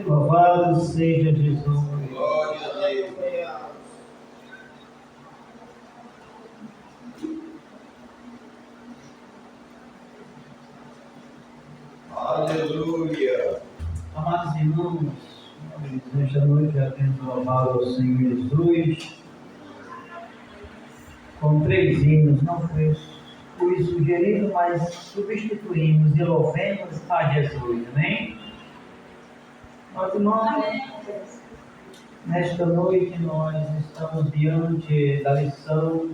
Louvado seja Jesus. Glória a Deus. Aleluia. Amados irmãos, nesta noite já temos louvado ao Senhor Jesus com 3 hinos. Não foi sugerido, mas substituímos e louvemos a Jesus. Amém? Mas, irmãos, nesta noite nós estamos diante da lição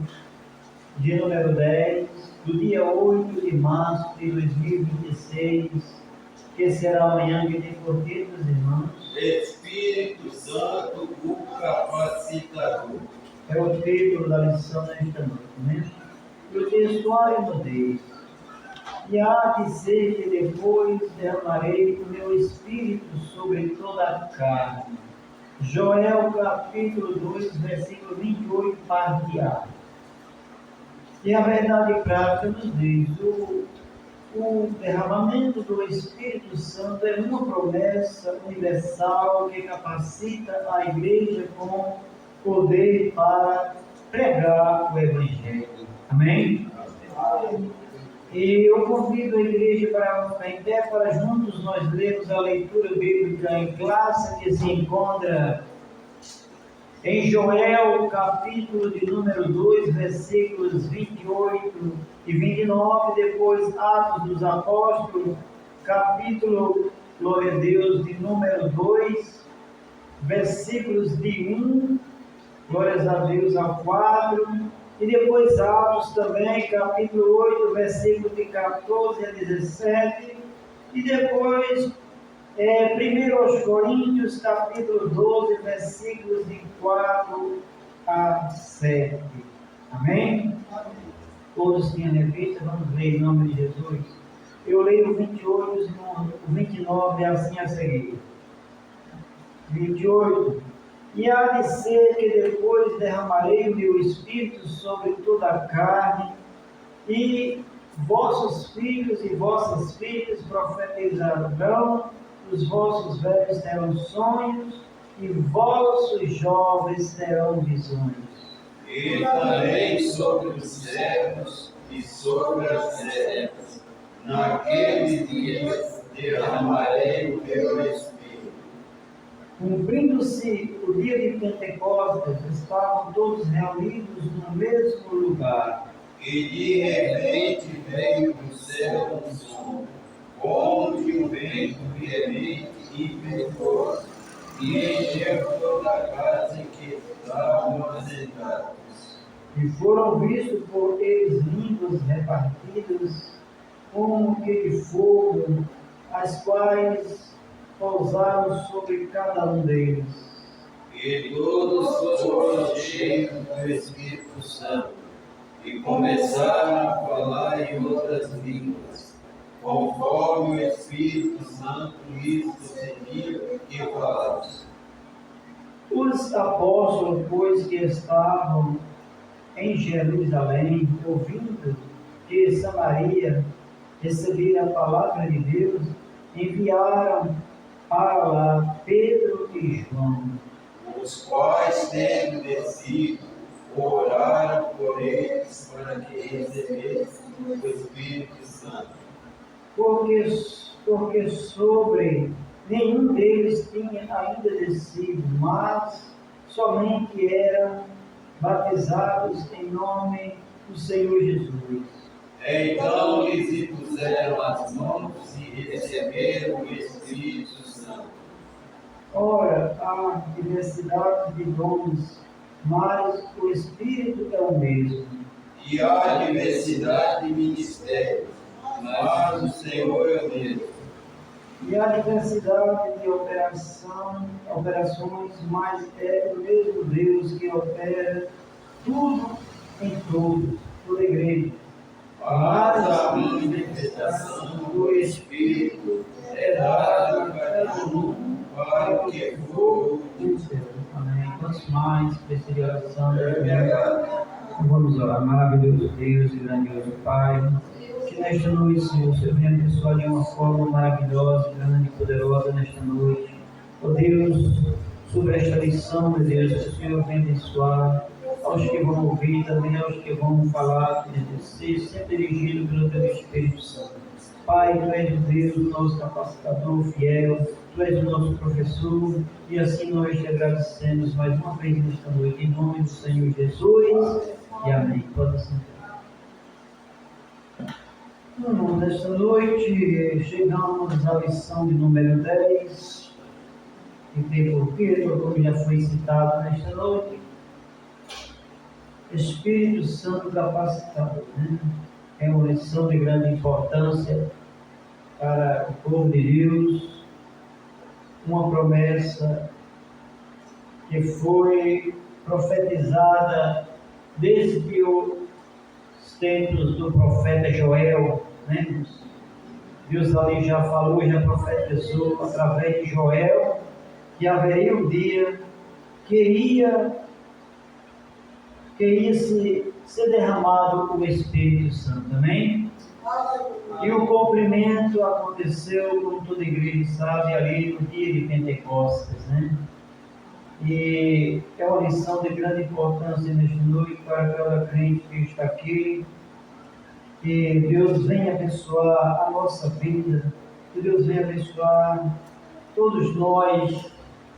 de número 10, do dia 8 de março de 2026, que será amanhã, que tem por título, irmãos, Espírito Santo, o capacitador. é o título da lição nesta noite, né? E o textuário nos diz: e há de ser que depois derramarei o meu espírito sobre toda a carne. Joel capítulo 2, versículo 28, parte A. E a verdade prática nos diz: o derramamento do Espírito Santo é uma promessa universal que capacita a igreja com poder para pregar o Evangelho. Amém? E eu convido a igreja para ficar em pé para juntos nós lermos a leitura bíblica em classe que se encontra em Joel, capítulo de número 2, versículos 28 e 29, depois Atos dos Apóstolos, capítulo, glória a Deus, de número 2, versículos de 1, glórias a Deus, a 4, e depois Atos também, capítulo 8, versículos de 14 a 17, e depois 1 aos Coríntios, capítulo 12, versículos de 4 a 7. Amém? Todos têm a revista, vamos ler em nome de Jesus. Eu leio o 28 e o 29, assim a seguir. 28. E há de ser que depois derramarei o meu espírito sobre toda a carne, e vossos filhos e vossas filhas profetizarão, os vossos velhos terão sonhos, e vossos jovens terão visões. E também sobre os servos e sobre as servas, naqueles dias derramarei o meu espírito. Cumprindo-se o dia de Pentecostes, estavam todos reunidos no mesmo lugar. E de repente veio do céu um som, como de um vento veemente e impetuoso, e encheu toda a casa em que estavam assentados. E foram vistos por eles línguas repartidas, como que de fogo, as quais pousaram sobre cada um deles. E todos foram cheios do Espírito Santo, e começaram a falar em outras línguas, conforme o Espírito Santo lhes concedia que falassem. Os apóstolos, pois, que estavam em Jerusalém, ouvindo que Samaria recebera a palavra de Deus, enviaram para lá Pedro e João, Os quais, tendo descido, oraram por eles para que recebessem o Espírito Santo. porque sobre nenhum deles tinha ainda descido, mas somente eram batizados em nome do Senhor Jesus. Então lhes impuseram as mãos e receberam o Espírito Santo. Ora, há diversidade de dons, mas o Espírito é o mesmo. E há diversidade de ministérios, mas o Senhor é o mesmo. E há diversidade de operações, mas é o mesmo Deus que opera tudo em tudo, toda a igreja. Mas a manifestação do Espírito é dada a cada um para o que for útil. Amém. Quantos mais precisa de oração? Vamos orar. Maravilhoso Deus e grandioso Pai, que nesta noite, Senhor, o Senhor venha abençoar de uma forma maravilhosa, grande e poderosa nesta noite. Ó Deus, sobre esta lição, meu Deus, que o Senhor venha abençoar aos que vão ouvir, também aos que vão falar, que seja sempre dirigido pelo Teu Espírito Santo. Pai, Tu és o Deus, o nosso capacitador fiel, Tu és o nosso professor, e assim nós te agradecemos mais uma vez nesta noite, em nome do Senhor Jesus, e amém. Pode sentar. Nesta noite chegamos à lição de número 10, que tem por título, como já foi citado nesta noite, Espírito Santo capacitador. É uma lição de grande importância para o povo de Deus, uma promessa que foi profetizada desde os tempos do profeta Joel, né? Deus ali já falou, já profetizou através de Joel que haveria um dia que ia ser derramado o Espírito Santo, amém? E o cumprimento aconteceu, como toda igreja sabe, ali no dia de Pentecostes, né? E é uma lição de grande importância nesta noite para cada crente que está aqui. Que Deus venha abençoar a nossa vida, que Deus venha abençoar todos nós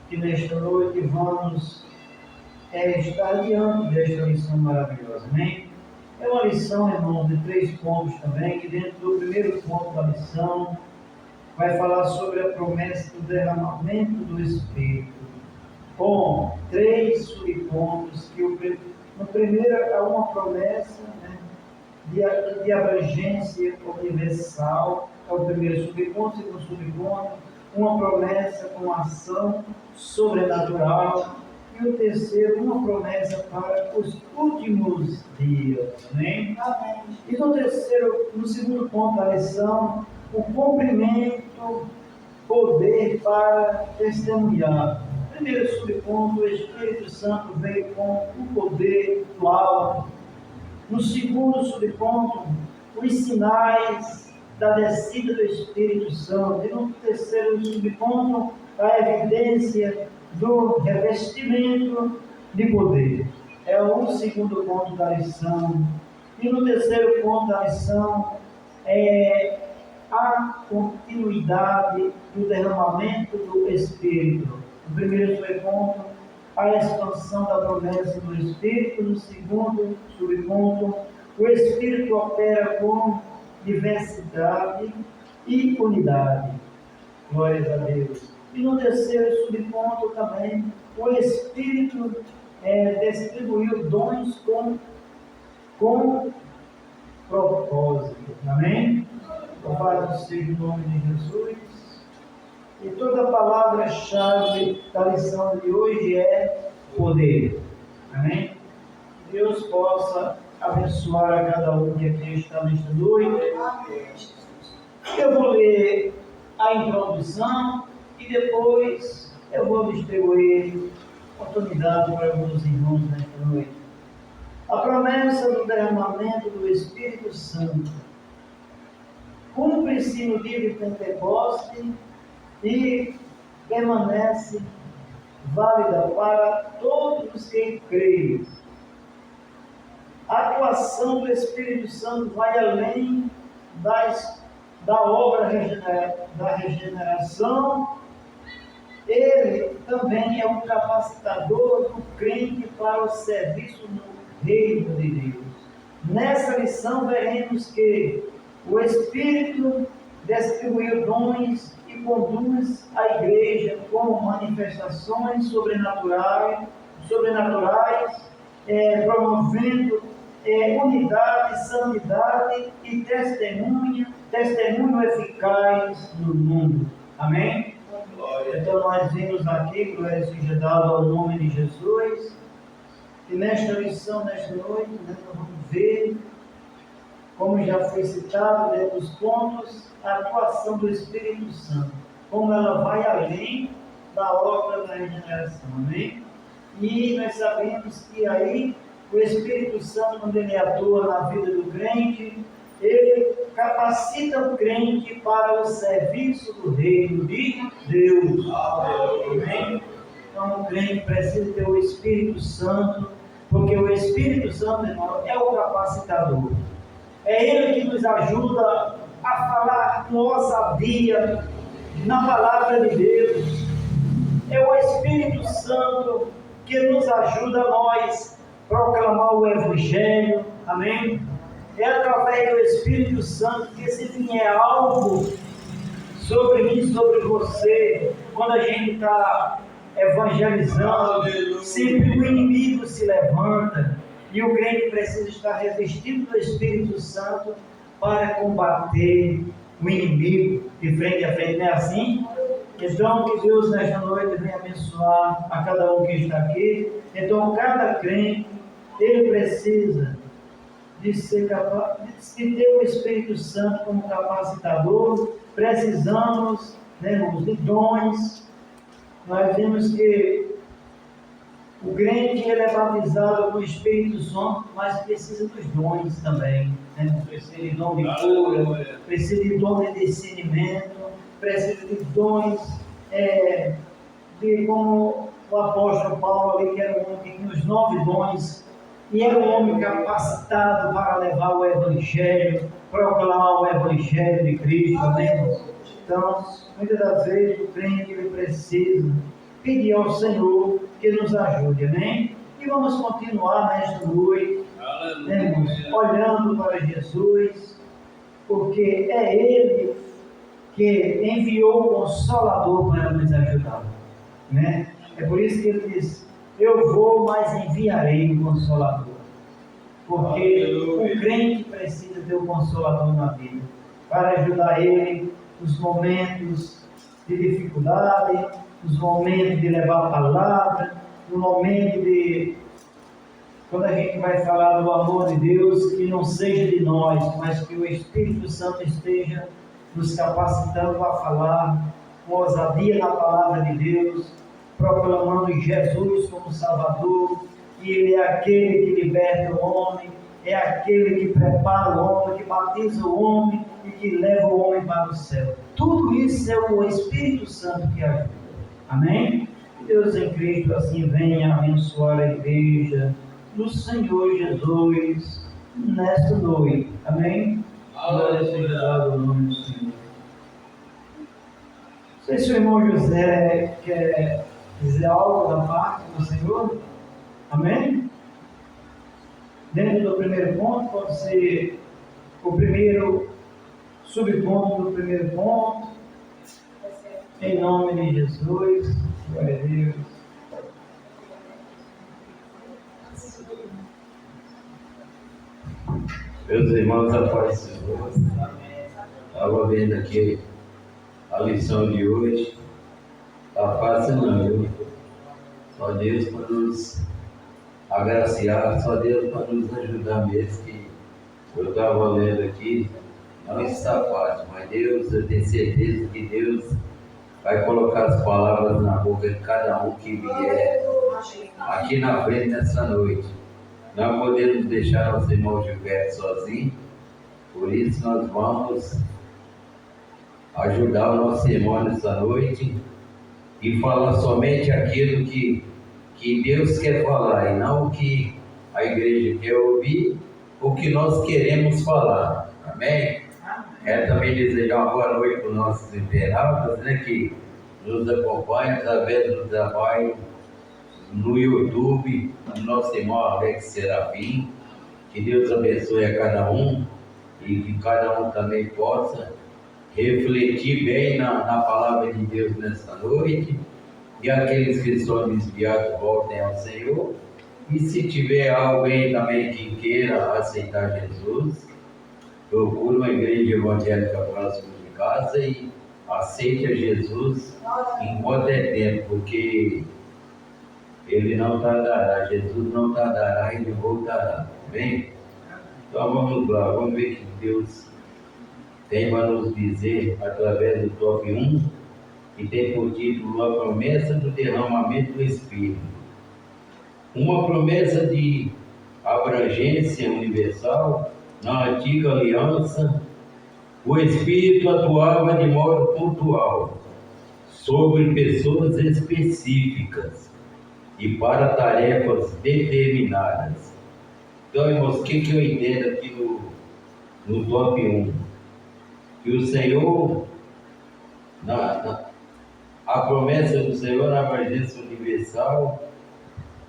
que nesta noite vamos estar diante desta lição maravilhosa, amém? É uma lição, irmão, de 3 pontos também, que dentro do primeiro ponto da lição vai falar sobre a promessa do derramamento do Espírito, com 3 subpontos, que no primeiro é uma promessa, né, de abrangência universal, é o primeiro subponto. Segundo subponto, uma promessa com ação sobrenatural, e o terceiro, uma promessa para os últimos dias, amém? E no segundo ponto da lição, o cumprimento, poder para testemunhar. Primeiro subponto, o Espírito Santo veio com o poder do alto. No segundo subponto, os sinais da descida do Espírito Santo. E no terceiro subponto, a evidência do revestimento de poder. É o segundo ponto da lição. E no terceiro ponto da lição, é a continuidade do derramamento do Espírito. No primeiro subponto, a expansão da promessa do Espírito. No segundo subponto, o Espírito opera com diversidade e unidade. Glórias a Deus. E no terceiro subponto também, o Espírito distribuiu dons com propósito. Amém? Louvado seja o nome de Jesus. E toda a palavra-chave da lição de hoje é poder. Amém? Que Deus possa abençoar a cada um que aqui está nesta noite. Eu vou ler a introdução e depois eu vou distribuir oportunidade para alguns irmãos nesta noite. A promessa do derramamento do Espírito Santo cumpre-se no dia de Pentecostes e permanece válida para todos os que creem. A atuação do Espírito Santo vai além da obra da regeneração. Ele também é um capacitador do crente para o serviço no reino de Deus. Nessa lição veremos que o Espírito distribuiu dons e conduz a igreja com manifestações sobrenaturais, promovendo unidade, santidade e testemunho eficaz no mundo. Amém? Então nós vimos aqui, glória seja dada ao nome de Jesus, e nesta lição, nesta noite, nós vamos ver, como já foi citado dentro dos pontos, a atuação do Espírito Santo, como ela vai além da obra da regeneração, amém? E nós sabemos que aí o Espírito Santo, quando ele atua na vida do crente, ele capacita o crente para o serviço do reino de Deus. Amém? Então o crente precisa ter o Espírito Santo, porque o Espírito Santo, irmão, é o capacitador. É ele que nos ajuda a falar com ousadia na palavra de Deus. É o Espírito Santo que nos ajuda a nós proclamar o Evangelho. Amém? É através do Espírito Santo que, se vier algo sobre mim, sobre você, quando a gente está evangelizando, sempre o inimigo se levanta e o crente precisa estar revestido do Espírito Santo para combater o inimigo de frente a frente. Não é assim? Então, que Deus nesta noite venha abençoar a cada um que está aqui. Então, cada crente, ele precisa de ser capaz de ter o Espírito Santo como capacitador. Precisamos, né, irmãos, de dons. Nós vemos que o crente, ele é batizado com o Espírito Santo, mas precisa dos dons também, né? Precisa de dom de cura, precisa de dom de discernimento, precisa de dons de como o apóstolo Paulo ali, que era um homem que tinha os 9 dons, e era um homem capacitado para levar o Evangelho, proclamar o Evangelho de Cristo, amém? Então, muitas das vezes o crente, ele precisa pedir ao Senhor que nos ajude, amém? E vamos continuar nesta noite, né, olhando para Jesus, porque é Ele que enviou o Consolador para nos ajudar, né? É por isso que Ele diz: eu vou, mas enviarei o Consolador, porque o crente precisa ter o Consolador na vida, para ajudar ele nos momentos de dificuldade, nos momentos de levar a palavra, no momento de, quando a gente vai falar do amor de Deus, que não seja de nós, mas que o Espírito Santo esteja nos capacitando a falar com ousadia na palavra de Deus, proclamando Jesus como Salvador, e Ele é aquele que liberta o homem, é aquele que prepara o homem, que batiza o homem e que leva o homem para o céu. Tudo isso é o Espírito Santo que ajuda. Amém? Deus em Cristo assim venha abençoar a igreja do Senhor Jesus nesta noite. Amém? Glória seja dada ao nome do Senhor. Não sei se o irmão José quer dizer algo da parte do Senhor. Amém? Dentro do primeiro ponto, pode ser o primeiro subponto do primeiro ponto. Em nome de Jesus. Glória a Deus. Meus irmãos, a paz do Senhor. Estava vendo aqui a lição de hoje. Está fácil não, viu? Só Deus para nos agraciar, só Deus para nos ajudar mesmo. Que eu estava lendo aqui, não está fácil, mas Deus, eu tenho certeza que Deus vai colocar as palavras na boca de cada um que vier aqui na frente nessa noite. Não podemos deixar nosso irmão Gilberto sozinho, por isso nós vamos ajudar o nosso irmão nessa noite e falar somente aquilo que Deus quer falar e não o que a igreja quer ouvir, o que nós queremos falar. Amém? Quero também desejar uma boa noite para os nossos internautas, né, que nos acompanham através do trabalho no YouTube, do nosso irmão Alex Serafim. Que Deus abençoe a cada um e que cada um também possa refletir bem na palavra de Deus nesta noite. E aqueles que são desviados voltem ao Senhor. E se tiver alguém também que queira aceitar Jesus, procure uma igreja evangélica próxima de casa e aceite a Jesus enquanto é tempo, porque Ele não tardará, Jesus não tardará, Ele voltará. Amém? Então vamos lá, vamos ver o que Deus tem para nos dizer através do top 1, que tem por título a promessa do derramamento do Espírito. Uma promessa de abrangência universal Na antiga aliança, o Espírito atuava de modo pontual sobre pessoas específicas e para tarefas determinadas. Então, irmãos, o que eu entendo aqui no top 1? Que o Senhor, a promessa do Senhor na abrangência universal,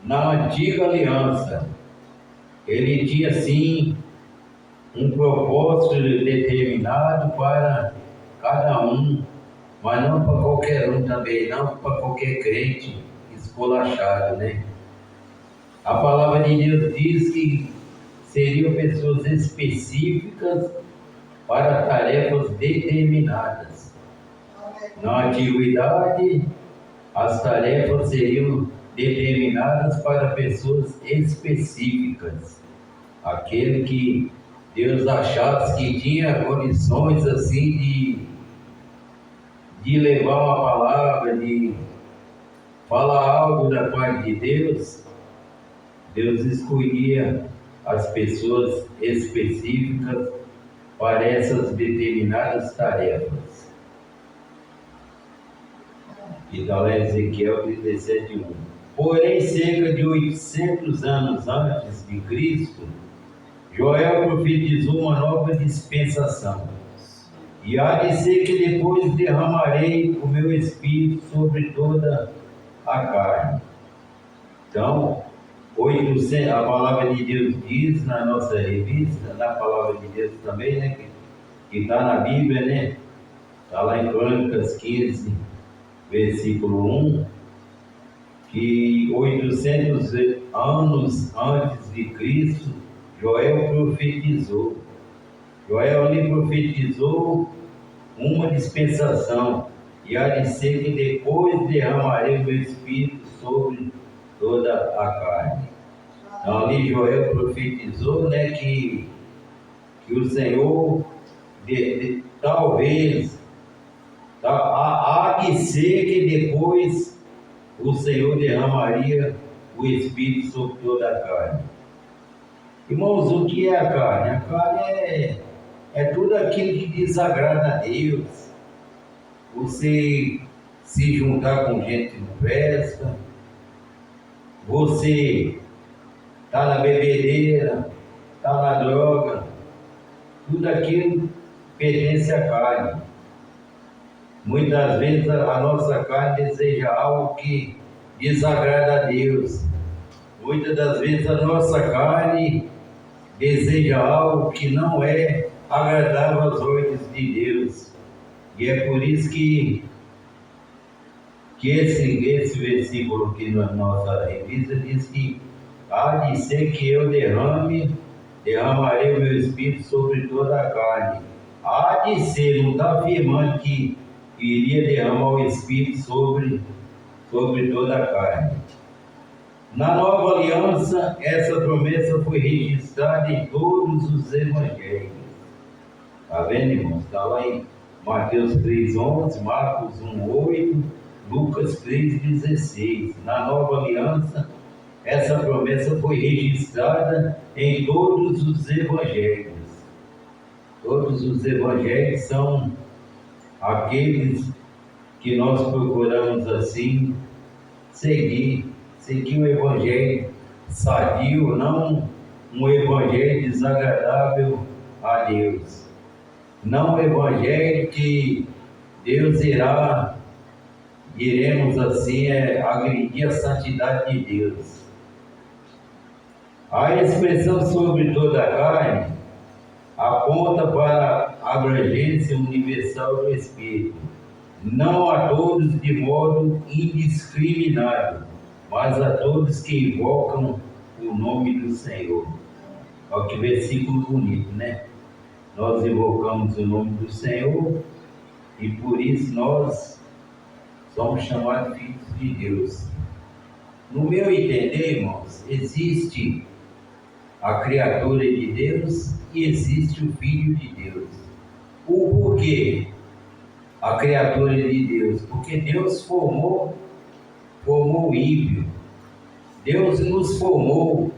na antiga aliança, ele tinha sim um propósito determinado para cada um, mas não para qualquer um também, não para qualquer crente esculachado, né? A palavra de Deus diz que seriam pessoas específicas para tarefas determinadas. Na antiguidade, as tarefas seriam determinadas para pessoas específicas. Aquele que Deus achasse que tinha condições assim de levar uma palavra, de falar algo da parte de Deus, Deus escolhia as pessoas específicas para essas determinadas tarefas. E está lá em Ezequiel 37:1. Porém, cerca de 800 anos antes de Cristo, Joel profetizou uma nova dispensação. E há de ser que depois derramarei o meu espírito sobre toda a carne. Então, a palavra de Deus diz na nossa revista, na palavra de Deus também, né, que está na Bíblia, né? Está lá em Crônicas 15, versículo 1, que 800 anos antes de Cristo, Joel profetizou. Joel ali profetizou uma dispensação, e há de ser que depois derramarei o meu espírito sobre toda a carne. Então ali Joel profetizou, né, que o Senhor talvez há de ser que depois o Senhor derramaria o espírito sobre toda a carne. Irmãos, o que é a carne? A carne é tudo aquilo que desagrada a Deus. Você se juntar com gente que não presta, você está na bebedeira, está na droga, tudo aquilo pertence à carne. Muitas vezes a nossa carne deseja algo que desagrada a Deus. Muitas das vezes a nossa carne deseja algo que não é agradável aos olhos de Deus. E é por isso que esse versículo aqui na nossa revista diz que há de ser que eu derramarei o meu espírito sobre toda a carne. Há de ser, não está afirmando que iria derramar o espírito sobre toda a carne. Na nova aliança, essa promessa foi registrada em todos os evangelhos. Está vendo, irmãos? Está lá em Mateus 3:11, Marcos 1:8, Lucas 3:16. Na nova aliança, essa promessa foi registrada em todos os evangelhos. Todos os evangelhos são aqueles que nós procuramos assim seguir o evangelho sadio, não um evangelho desagradável a Deus. Não um evangelho que Deus iremos assim agredir a santidade de Deus. A expressão sobre toda a carne aponta para a abrangência universal do Espírito, não a todos de modo indiscriminado, mas a todos que invocam o nome do Senhor. Olha que versículo bonito, né? Nós invocamos o nome do Senhor e por isso nós somos chamados filhos de Deus. No meu entender, irmãos, existe a criatura de Deus e existe o Filho de Deus. O porquê a criatura de Deus? Porque Deus formou o ímpio. Deus nos formou,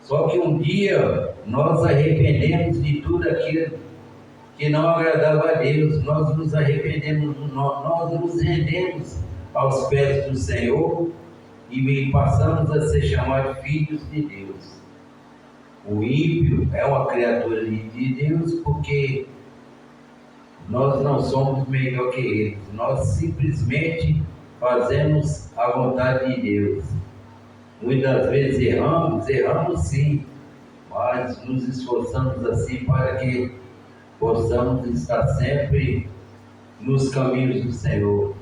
só que um dia nós arrependemos de tudo aquilo que não agradava a Deus, nós nos arrependemos, nós nos rendemos aos pés do Senhor e passamos a ser chamados filhos de Deus. O ímpio é uma criatura de Deus porque nós não somos melhor que eles, nós simplesmente fazemos a vontade de Deus. Muitas vezes erramos sim, mas nos esforçamos assim para que possamos estar sempre nos caminhos do Senhor.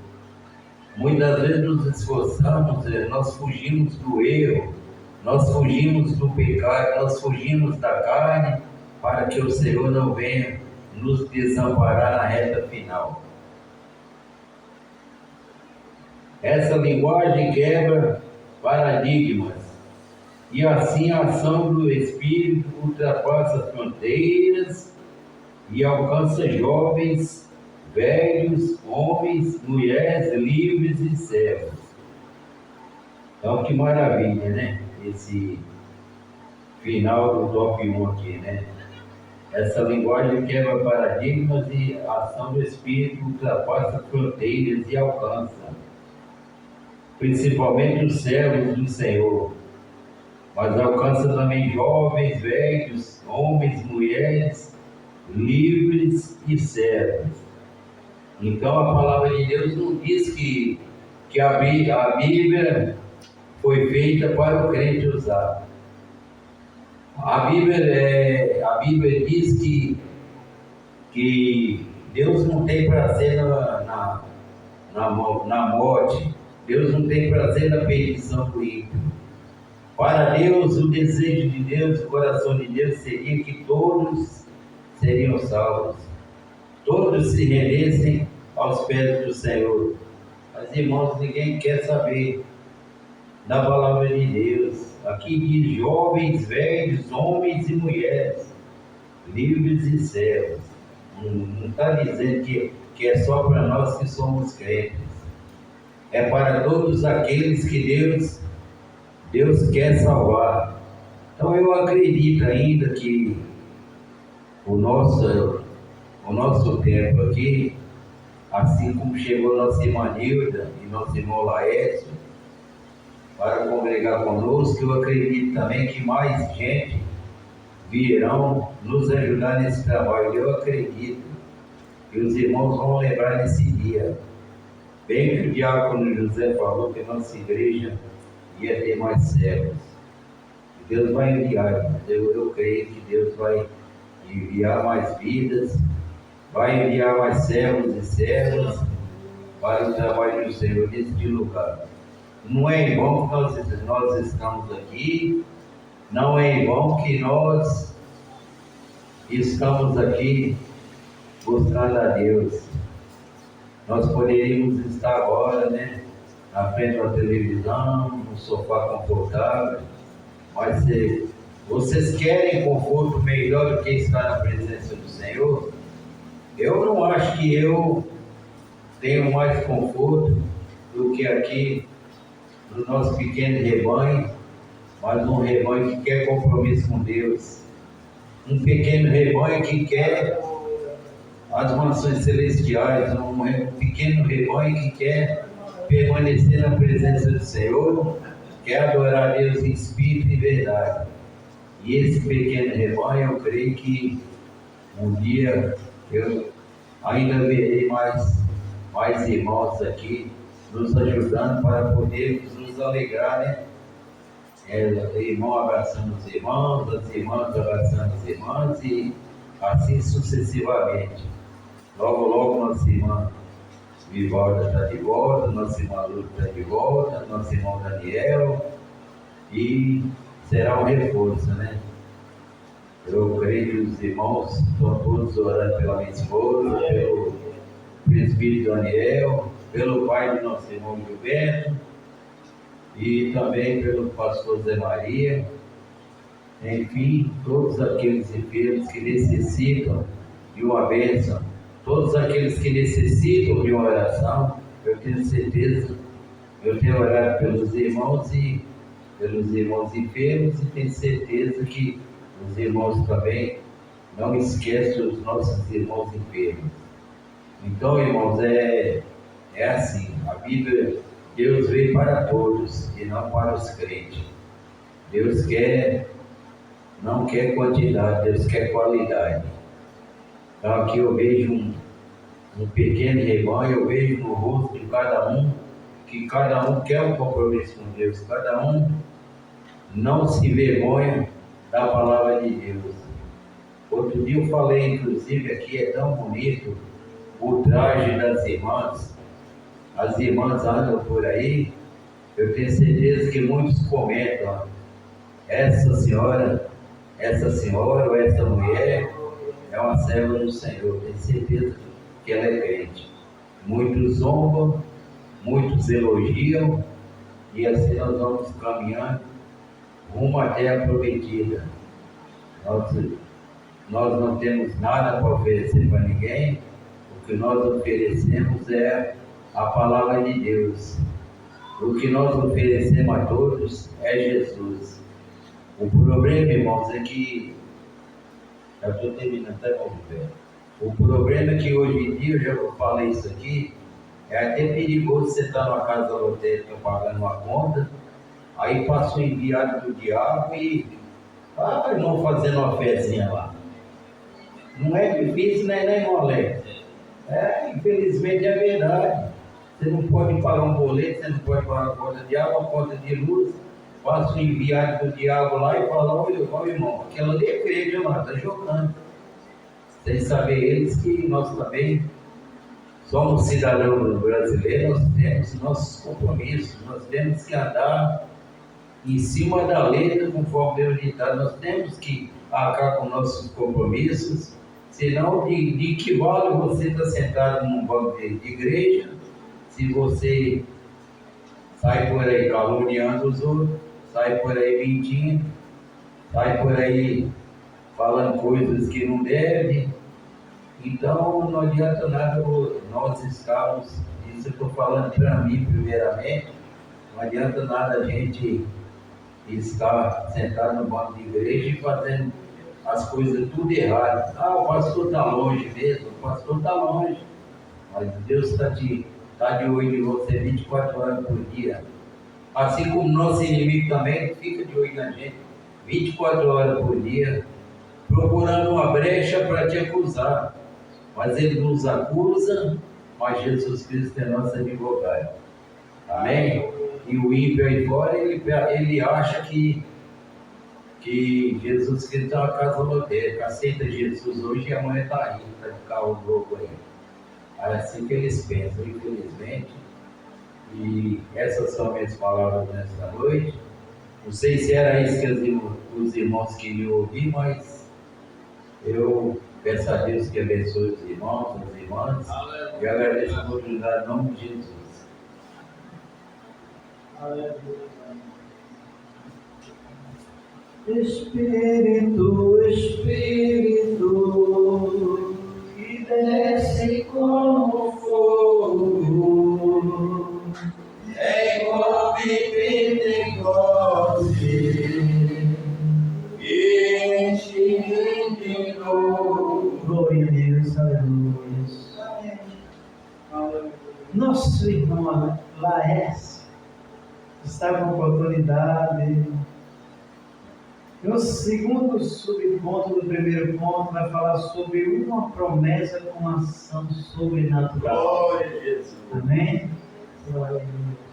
Muitas vezes nos esforçamos, nós fugimos do erro, nós fugimos do pecado, nós fugimos da carne, para que o Senhor não venha nos desamparar na reta final. Essa linguagem quebra paradigmas, e assim a ação do Espírito ultrapassa fronteiras e alcança jovens, velhos, homens, mulheres, livres e servos. Então, que maravilha, né? Esse final do top 1 aqui, né? Essa linguagem quebra paradigmas e a ação do Espírito ultrapassa fronteiras e alcança, principalmente os servos do Senhor, mas alcança também jovens, velhos, homens, mulheres, livres e servos. Então a palavra de Deus não diz que a Bíblia foi feita para o crente usar. A Bíblia diz que Deus não tem prazer na morte, Deus não tem prazer na perdição do ímpio. Para Deus, o desejo de Deus, o coração de Deus seria que todos seriam salvos, todos se rendessem aos pés do Senhor. Mas, irmãos, ninguém quer saber da palavra de Deus. Aqui diz jovens, velhos, homens e mulheres, livres e servos. Não está dizendo que é só para nós que somos crentes. É para todos aqueles que Deus quer salvar. Então eu acredito ainda que o nosso tempo aqui, assim como chegou nossa irmã Nilda e nosso irmão Laércio para congregar conosco, eu acredito também que mais gente virão nos ajudar nesse trabalho. Eu acredito que os irmãos vão lembrar nesse dia. Bem que o diácono José falou que a nossa igreja ia ter mais servos. Deus vai enviar, eu creio que Deus vai enviar mais vidas, vai enviar mais servos e servas para o trabalho do Senhor neste lugar. Não é em vão que nós estamos aqui, não é em vão que nós estamos aqui buscando a Deus. Nós poderíamos estar agora, né, na frente da televisão, no sofá confortável, mas se vocês querem conforto melhor do que estar na presença do Senhor, eu não acho que eu tenho mais conforto do que aqui no nosso pequeno rebanho, mas um rebanho que quer compromisso com Deus, um pequeno rebanho que quer as mansões celestiais, um pequeno rebanho que quer permanecer na presença do Senhor, quer adorar a Deus em espírito e verdade. E esse pequeno rebanho, eu creio que um dia eu ainda verei mais irmãos aqui nos ajudando para podermos nos alegrar, né? Irmão abraçando os irmãos, as irmãs abraçando as irmãs e assim sucessivamente. Logo, logo, nossa irmã Vivalda está de volta, nossa irmã Lúcia está de volta, nosso irmão Daniel, e será um reforço, né? Eu creio que os irmãos estão todos orando pela minha esposa, pelo presbítero Daniel, pelo pai do nosso irmão Gilberto, e também pelo pastor Zé Maria, enfim, todos aqueles enfermos que necessitam de uma bênção, todos aqueles que necessitam de uma oração. Eu tenho certeza, eu tenho orado pelos irmãos enfermos e tenho certeza que os irmãos também não esqueçam os nossos irmãos enfermos. Então, irmãos, é assim, a Bíblia, Deus veio para todos e não para os crentes. Deus não quer quantidade, Deus quer qualidade. Então aqui eu vejo um pequeno rebanho, eu vejo no rosto de cada um, que cada um quer um compromisso com Deus, cada um não se envergonha da palavra de Deus. Outro dia eu falei, inclusive, aqui é tão bonito o traje das irmãs. As irmãs andam por aí, eu tenho certeza que muitos comentam, essa senhora ou essa mulher é uma serva do Senhor, tenho certeza que ela é crente. Muitos zombam, muitos elogiam, e assim nós vamos caminhando rumo até a prometida. Nós não temos nada para oferecer para ninguém, o que nós oferecemos é a palavra de Deus. O que nós oferecemos a todos é Jesus. O problema, irmãos, é que, já estou terminando, até vamos ver. O problema é que hoje em dia, eu já falei isso aqui, é até perigoso você estar numa casa lotérica pagando uma conta, aí passa o enviado do diabo e irmão fazendo uma fezinha lá. Não é difícil, né, irmão Alex? Infelizmente é verdade. Você não pode pagar um boleto, você não pode pagar uma conta de água, uma conta de luz. Passa o enviado do diabo lá e fala, olha irmão, aquela ali é crente lá, está jogando. Sem saber eles que nós também somos cidadãos brasileiros, nós temos nossos compromissos, nós temos que andar em cima da letra, conforme Deus ditar, nós temos que arcar com nossos compromissos, senão de que vale você estar sentado num banco de igreja, se você sai por aí caluniando os outros, sai por aí mentindo, sai por aí falando coisas que não deve. Então não adianta nada nós estarmos, isso eu estou falando para mim primeiramente, não adianta nada a gente estar sentado no banco de igreja e fazendo as coisas tudo errado. O pastor está longe mesmo, o pastor está longe, mas Deus está de olho em você 24 horas por dia. Assim como nosso inimigo também fica de olho na gente 24 horas por dia, procurando uma brecha para te acusar. Mas ele nos acusa, mas Jesus Cristo é nosso advogado. Amém? E o ímpio aí fora, ele acha que Jesus Cristo é uma casa lotérica. Aceita Jesus hoje e amanhã está indo, está de carro novo aí. É assim que eles pensam, infelizmente. E essas são minhas palavras nesta noite. Não sei se era isso que os irmãos queriam ouvir, mas eu peço a Deus que abençoe os irmãos, as irmãs, e agradeço a oportunidade em nome de Jesus. Espírito, Espírito, que desce como fogo, envolve Pentecoste, enche de novo. Glória a Deus, aleluia. Nosso irmão Laércio está com oportunidade. No segundo subponto do primeiro ponto, vai falar sobre uma promessa com ação sobrenatural. Glória a Jesus. Amém? Glória a Deus.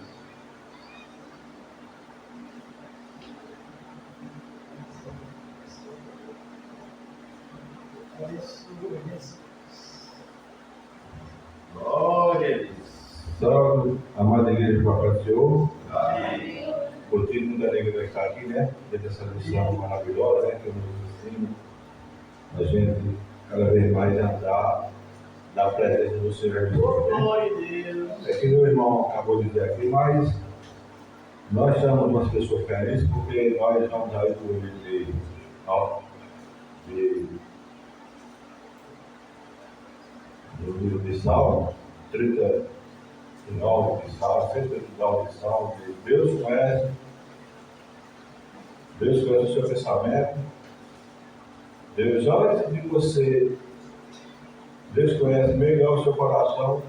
Glória a Deus. Salve, amada igreja do Papai Senhor. Amém. O motivo da alegria estar aqui, né? Dessa lição maravilhosa, né? Que nos ensina a gente cada vez mais andar na presença do Senhor Jesus. Glória a Deus. É que meu irmão acabou de dizer aqui, mas nós somos umas pessoas felizes porque nós estamos aí por de livro de Salmo 39 de Salmo, 139 de Salmo, Deus conhece o seu pensamento Deus, antes de você, Deus conhece melhor o seu coração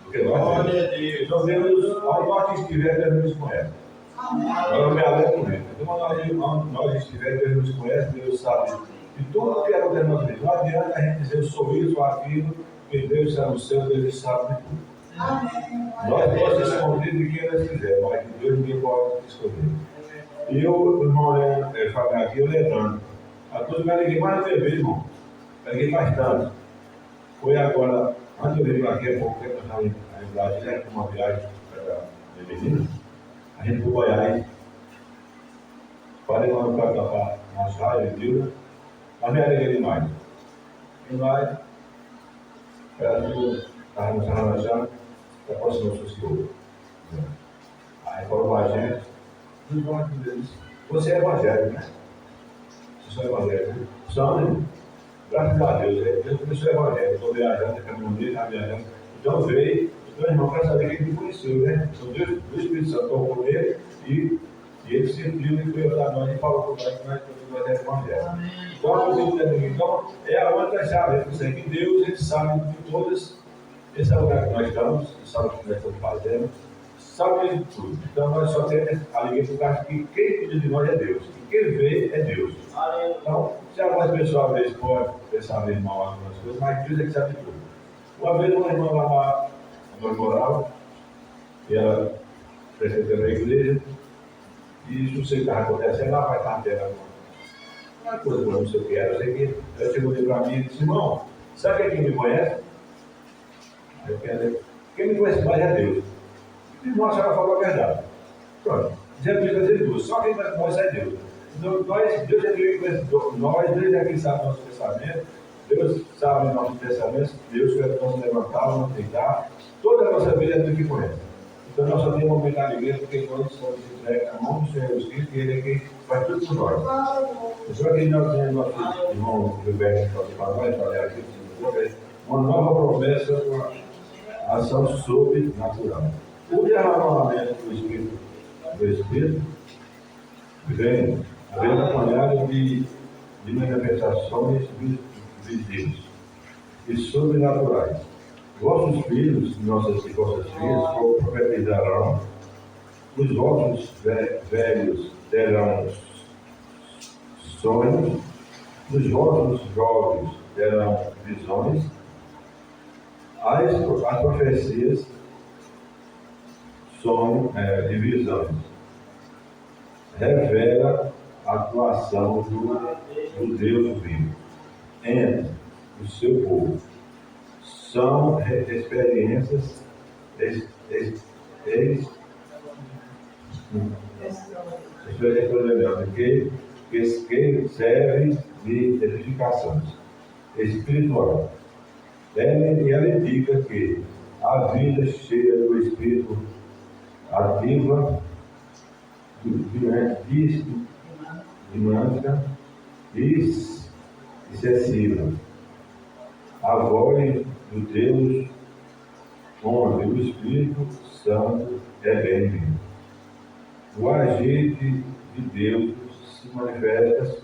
do que nós. Glória a Deus. Então, Deus, onde nós estiver, Deus nos conhece. Eu me alegro com isso. Então, onde nós estiver, Deus nos conhece, Deus sabe de tudo que é o que nós vivemos. Não adianta a gente dizer eu sou isso ou aquilo, porque Deus está no céu, Deus sabe de tudo. Nós podemos esconder de quem nós quiser, mas de Deus ninguém pode esconder. E eu, o irmão Fabiano aqui, eu lembrando. A coisa não é ninguém mais beber, irmão. Não é ninguém mais tanto. Foi agora, antes de eu vir aqui, há pouco tempo, eu estava em Brasília, com uma viagem para Medellín. A gente foi para Goiás. Falei lá no carro da Machado, viu? Mas me alegrei demais. E lá, estávamos arranjando, se aproximou do Senhor. Aí falou para a gente, você é evangélico, né? Vocês são evangélicos? São, né? Graças a Deus, eu sou evangélico, estou viajando, caminhando dele, está viajando. Então veio, então irmão, para saber quem me conheceu, né? Então Deus, o Espírito Santo tocou nele e ele sentiu e veio para nós e falou para nós que nós é evangélico. Então, é a outra chave, eu sei que Deus, ele sabe de todas, esse é o lugar que nós estamos, ele sabe o que nós estamos fazendo, sabe de tudo. Então nós só temos a alegria por causa que quem cuida de nós é Deus, e quem vê é Deus. Então, se algumas pessoas às vezes podem pensar mesmo mal algumas coisas, mas Deus é que sabe de tudo. Uma vez uma irmã lá na moral, e ela presidente da igreja, e isso não sei o que estava acontecendo, lá vai estar na terra. Uma coisa que eu não sei o que era, eu sei que ela chegou para mim e disse, irmão, sabe quem me conhece? Eu quero, quem me conhece mais é Deus. E irmão, a senhora falou a verdade. Pronto, Jesus vai dizer tudo, só quem me conhece é Deus. Então, Deus é quem conhece nós, Deus é quem sabe nossos pensamentos, Deus sabe nossos pensamentos, Deus quer nos levantar, nos deitar, toda a nossa vida é Deus que conhece. Então nós só temos um momento de alegria porque nós somos entregues na mão do Senhor Jesus Cristo e Ele é quem faz tudo por nós. Eu só que nós temos nosso irmão Gilberto para nós, para aqui, uma nova promessa com a ação sobrenatural. O derramamento do Espírito vem acompanhado de manifestações visíveis e sobrenaturais. Vossos filhos e vossas filhas profetizarão, os vossos velhos terão sonhos, os vossos jovens terão visões, as profecias sonhos e visões. Revela a atuação do Deus vivo entre o seu povo. São experiências que servem de edificações espiritual. Ela indica que a vida cheia do Espírito ativa, dinâmica e excessiva. A voz do Deus, onde o Espírito Santo é bem-vindo. O agir de Deus se manifesta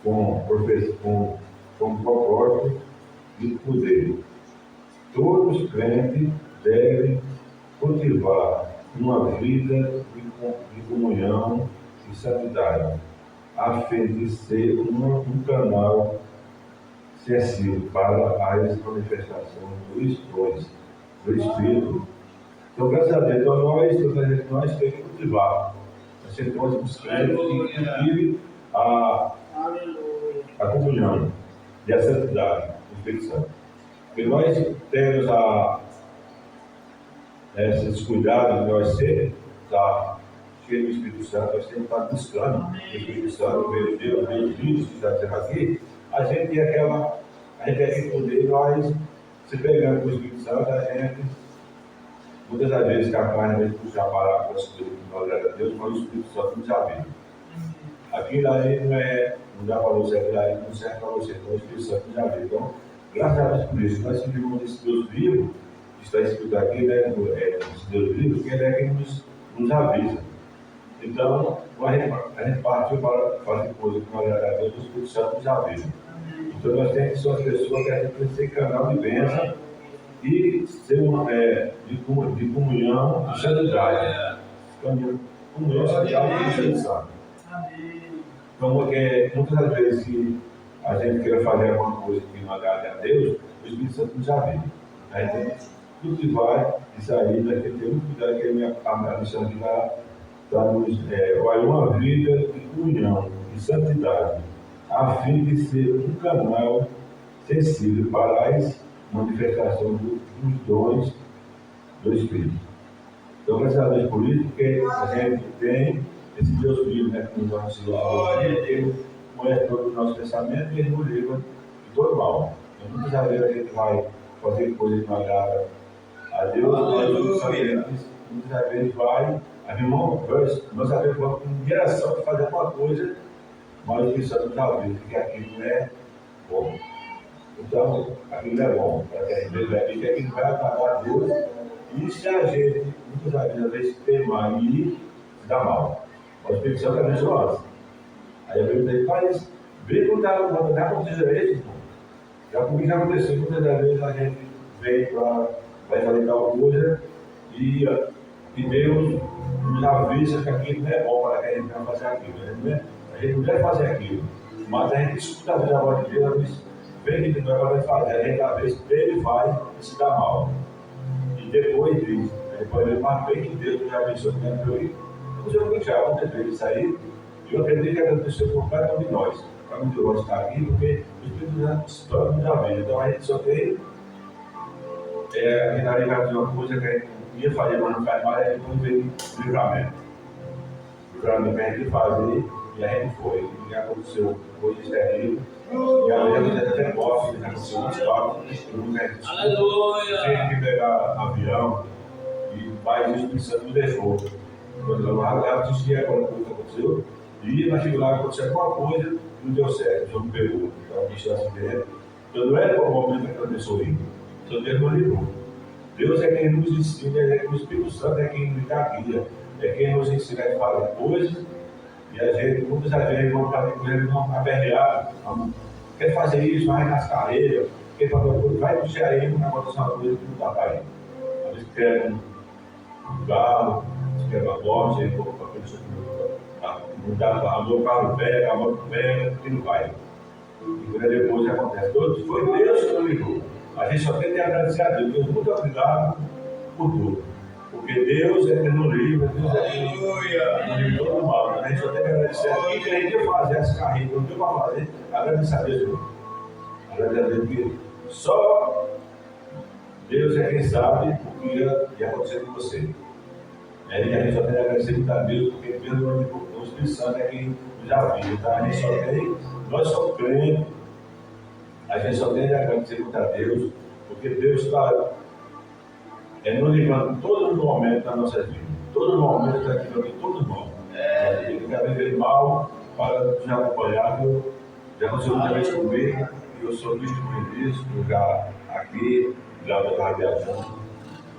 com propósito e poder. Todos os crentes devem cultivar uma vida de comunhão e santidade, a fim de ser um canal sensível para as manifestações do Espírito. Então, graças a Deus, nós temos que cultivar a sermos dos crentes que cultivem a comunhão e a santidade do Espírito Santo. Porque nós temos esses cuidados de nós sermos cheios do Espírito Santo, nós temos que estar buscando o Espírito Santo, ver Deus, ver os vídeos que está dizendo aqui, a gente tem aquele poder, nós se pegando com o Espírito Santo, a gente muitas das vezes capaz de puxar para as coisas que nós agrada a Deus, mas o Espírito Santo nos avisa. Aquilo aí não dá para você, aquilo aí não serve para você, então o Espírito Santo nos avisa. Então, graças a Deus por isso, nós sentimos esse Deus vivo, que está escrito aqui, né, esse Deus vivo, que Ele é quem nos avisa. Então, a gente partiu para fazer coisas que nós agradamos, o Espírito Santo já veio. Então, nós temos que ser as pessoas que a gente tem que ser canal de bênção e ser de comunhão e santidade. Comunhão e santidade e Espírito Santo. Então, porque muitas vezes que a gente queira fazer alguma coisa que não agrade a Deus, o Espírito Santo já veio. A gente tudo que vai e sair, nós temos que ter muito cuidado, que a missão aqui está nos uma vida de comunhão e santidade, a fim de ser um canal sensível para as manifestações dos dons do Espírito. Então, graças a Deus por isso, porque a gente tem esse Deus vivo, né, que nos auxilia, ele conhece todo o nosso pensamento e ele nos livra de todo mal. Então, muitas vezes a gente vai fazer coisas que não agradam a Deus, muitas vezes vai, nós sabemos que vamos em direção de fazer alguma coisa, mas o Espírito Santo já viu que aquilo não é bom. Então, aquilo é bom, para que a gente veja que aquilo vai agradar a Deus, e se a gente, muitas vezes, teimar e se dá mal. O Espírito Santo é abençoado. Aí eu perguntei, mas vê quando não aconteceu isso, já comigo já aconteceu, muitas vezes a gente vem vai fazer tal coisa e Deus nos avisa que aquilo não é bom para que a gente não fazer aquilo. A gente não deve fazer aquilo, mas a gente escuta a voz de Deus, vê que não vai fazer, a gente às vezes ele faz e se dá mal. E depois diz, depois ele fala bem que Deus já abençoou o tempo. Eu já aconteceu isso aí, e eu acredito que aconteceu com cada um de nós. Cada um de nós está aqui, porque o Espírito Santo nos avisa. Então a gente só tem a gente ali vai fazer uma coisa que a gente ia fazer, mas não faz mais, aí depois veio o livramento. O livramento que a gente ia fazer, e a gente foi. E aconteceu coisa terrível. E a gente até gosta, aconteceu muitos fatos, tinha que pegar avião, e mais isso que o Santo nos deixou. Quando eu lá assistia aquela coisa que aconteceu, e nós chegamos lá, aconteceu alguma coisa, não deu certo, o Senhor me pegou. Então, a gente acidente. Então, não era o momento que a pessoa ia. Então, Deus não livrou. Deus é quem nos ensina, o Espírito Santo é quem nos guia, é quem nos ensina a fazer coisas, e a gente, muitas vezes, vamos fazer coisas não aperreadas, quer fazer isso, vai nas carreiras, quer fazer uma coisa, vai puxar aí, não acontece uma coisa que não está para aí. Às vezes quer um carro, quer uma moto, aí para a pessoa mudar, o carro pega, a moto pega, e não vai. E depois acontece. Foi Deus que nos livrou. A gente só tem que agradecer a Deus. Deus, muito obrigado por tudo. Porque Deus é que nos livra, Deus é que nos livrou do mal. A gente só tem que agradecer a Deus. E a gente fazer essa carreira, não tem para fazer, agradecer a Deus. Agradecer a Deus, porque só Deus é quem sabe o que ia acontecer com você. E a gente só tem que agradecer muito a Deus, porque Deus não livrou. O Espírito Santo é quem já viu, tá? A gente só tem, nós somos crentes. A gente só tem que agradecer muito a Deus, porque Deus está nos livrando em todos os momentos das nossas vidas. Todos os momentos está aqui para todos os momentos. Ele quer viver mal para nos acompanhar. Já aconteceu muitas vezes comigo, e eu sou vítima disso, já aqui, já eu estava viajando.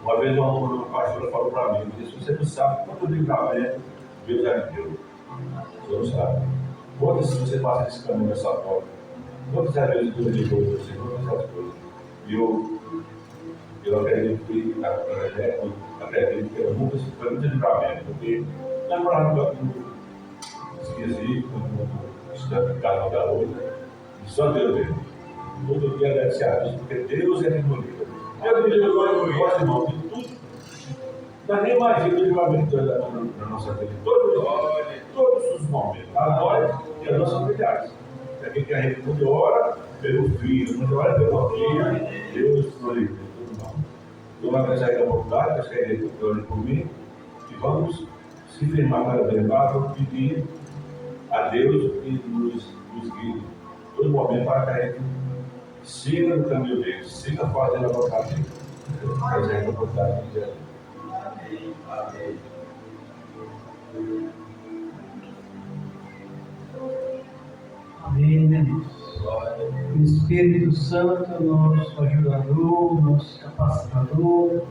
Uma vez um pastor falou para mim, disse, você não sabe quanto livramento Deus já me deu. Você não sabe. Quantas vezes você passa esse caminho nessa porta? Quantas vezes Deus livrou você? Quantas essas coisas? E eu acredito que foi muito livramento, porque na moral esquisito, estudando cada garoto, e só Deus mesmo. Todo dia deve ser a Deus, porque Deus é que nos livra. Deus me livrou, eu gosto, irmão, de tudo. Nós nem imaginamos o livramento na nossa vida, todos os momentos, a nós e as nossas familiares. É que a gente quando ora pelo filho, quando ora pelo filho, Deus nos livra de tudo mal. Então, vai sair da oportunidade, acho que a gente ore por mim, e vamos se firmar para levar, vamos pedir a Deus que nos guie todo momento para que a gente siga no caminho dele, siga fazendo a vontade dele, fazendo a vontade de Deus. Amém. Amém. O Espírito Santo é o nosso ajudador, nosso capacitador,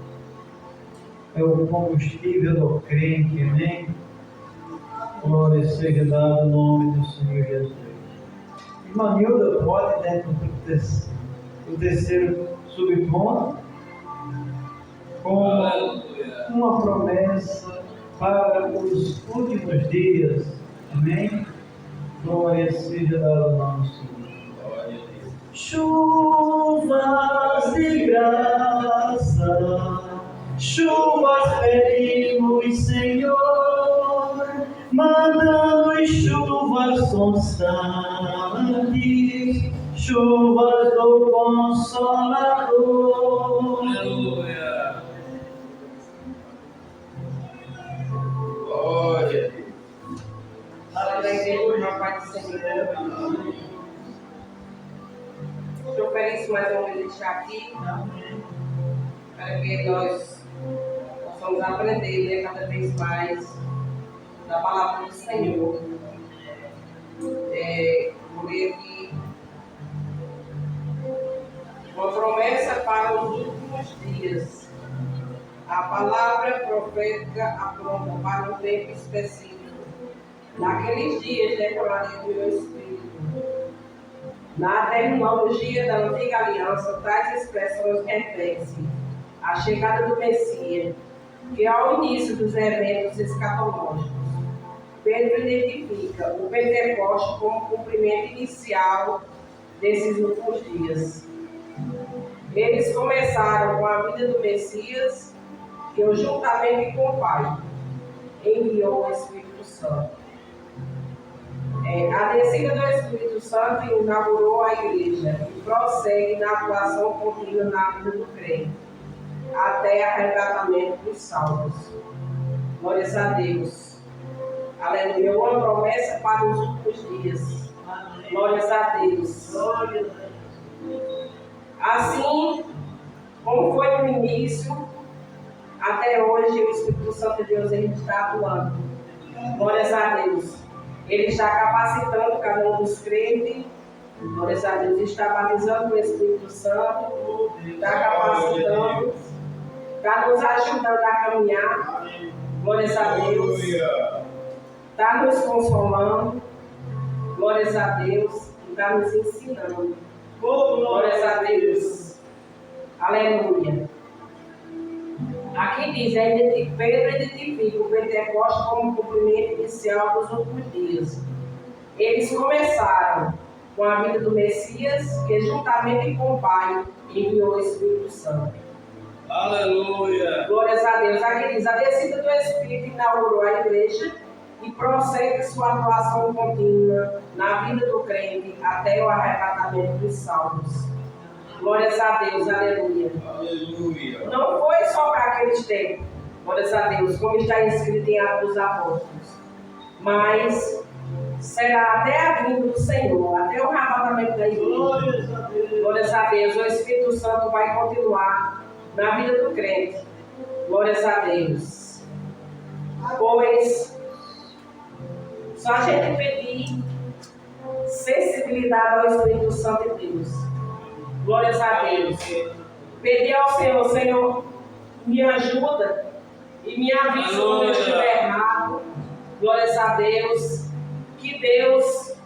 é o combustível do crente, amém? Glória seja dada no nome do Senhor Jesus. Irmã Nilda, pode, dentro do terceiro subponto, com uma promessa para os últimos dias. Amém? Glória seja dada ao nome do Senhor. Chuvas de graça, chuvas pedimos, Senhor, manda-nos chuvas constantes, chuvas do Consolador. Aleluia. Glória a Deus. Fala da igreja, na paz do Senhor. Eu ofereço mais um bilhete aqui, para que nós possamos aprender, né, cada vez mais da palavra do Senhor. Vou ler aqui uma promessa para os últimos dias. A palavra profética apronta para um tempo específico. Naqueles dias declararei o meu Espírito. Na terminologia da antiga aliança, tais expressões referem-se à chegada do Messias, que ao início dos eventos escatológicos, Pedro identifica o Pentecostes como cumprimento inicial desses últimos dias. Eles começaram com a vida do Messias, que juntamente com o Pai enviou o Espírito Santo. A descida do Espírito Santo inaugurou a igreja e prossegue na atuação contínua na vida do crente, até arrebatamento dos salvos. Glórias a Deus. Aleluia. Uma promessa para os últimos dias. Glórias a Deus. Assim, como foi no início, até hoje o Espírito Santo de Deus ele está atuando. Glórias a Deus. Ele está capacitando cada um dos crentes. Glórias a Deus. Está batizando o Espírito Santo. Está capacitando. Está nos ajudando a caminhar. Glórias a Deus. Está nos consolando. Glórias a Deus. E está nos ensinando. Glórias a Deus. Aleluia. Aqui diz, Pedro identifica o Pentecostes como cumprimento inicial dos últimos dias. Eles começaram com a vida do Messias, que juntamente com o Pai enviou o Espírito Santo. Aleluia. Glórias a Deus. Aqui diz, a descida do Espírito inaugurou a igreja e prossegue sua atuação contínua na vida do crente até o arrebatamento dos salvos. Glórias a Deus, aleluia. Aleluia. Não foi só para aqueles tempos, glórias a Deus, como está escrito em Atos dos Apóstolos, mas será até a vinda do Senhor, até o arrebatamento da igreja. Glórias a Deus, o Espírito Santo vai continuar na vida do crente. Glórias a Deus. Pois só a gente pedir sensibilidade ao Espírito Santo de Deus. Glórias a Deus. Pedir ao Senhor, Senhor, me ajuda e me avisa quando eu estiver errado. Glórias a Deus. Que Deus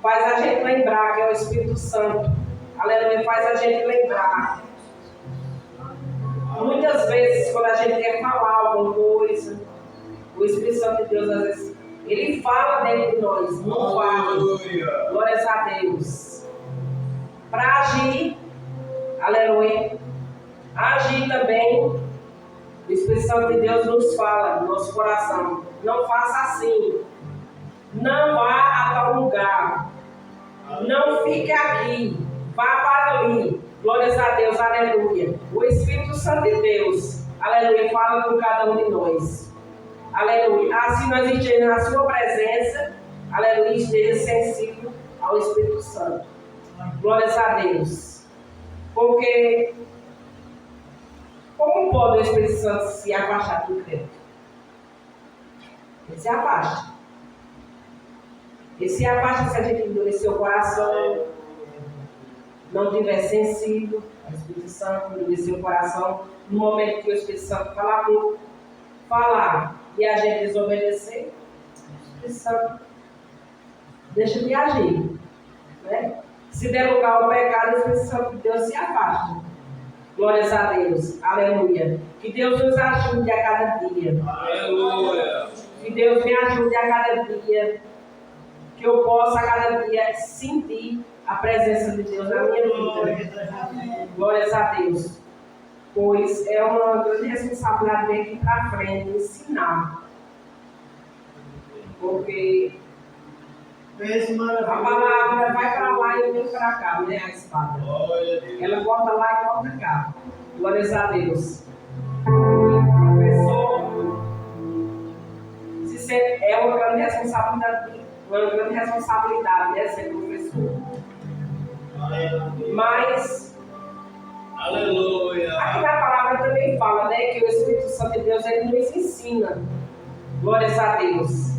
faz a gente lembrar que é o Espírito Santo. Aleluia, faz a gente lembrar. Muitas vezes, quando a gente quer falar alguma coisa, o Espírito Santo de Deus, às vezes, ele fala dentro de nós, não fala. Glórias a Deus. Para agir, aleluia, agir também, o Espírito Santo de Deus nos fala no nosso coração. Não faça assim. Não vá a tal lugar. Não fique aqui. Vá para ali. Glórias a Deus, aleluia. O Espírito Santo de Deus, aleluia, fala com cada um de nós. Aleluia. Assim nós estejamos na sua presença, aleluia, esteja sensível ao Espírito Santo. Glórias a Deus. Porque como pode o Espírito Santo se afastar do crente? Ele se afasta. Ele se afasta se a gente endurecer o coração, não tiver sensível ao Espírito Santo, endurecer o coração, no momento que o Espírito Santo falar e a gente desobedecer. Espírito Santo deixa de agir. Né? Se der lugar ao pecado, o Espírito Santo de Deus se afasta. Glórias a Deus. Aleluia. Que Deus nos ajude a cada dia. Aleluia. Que Deus me ajude a cada dia. Que eu possa a cada dia sentir a presença de Deus na minha vida. Glórias a Deus. Pois é uma grande responsabilidade vir aqui para frente, ensinar. Porque a palavra vai para lá e vem para cá, né? A espada. Ela corta lá e corta cá. Glórias a Deus. Professor, é uma grande responsabilidade, né? Ser professor. Mas Aleluia. aqui na palavra também fala, né? Que o Espírito Santo de Deus ele nos ensina. Glórias a Deus.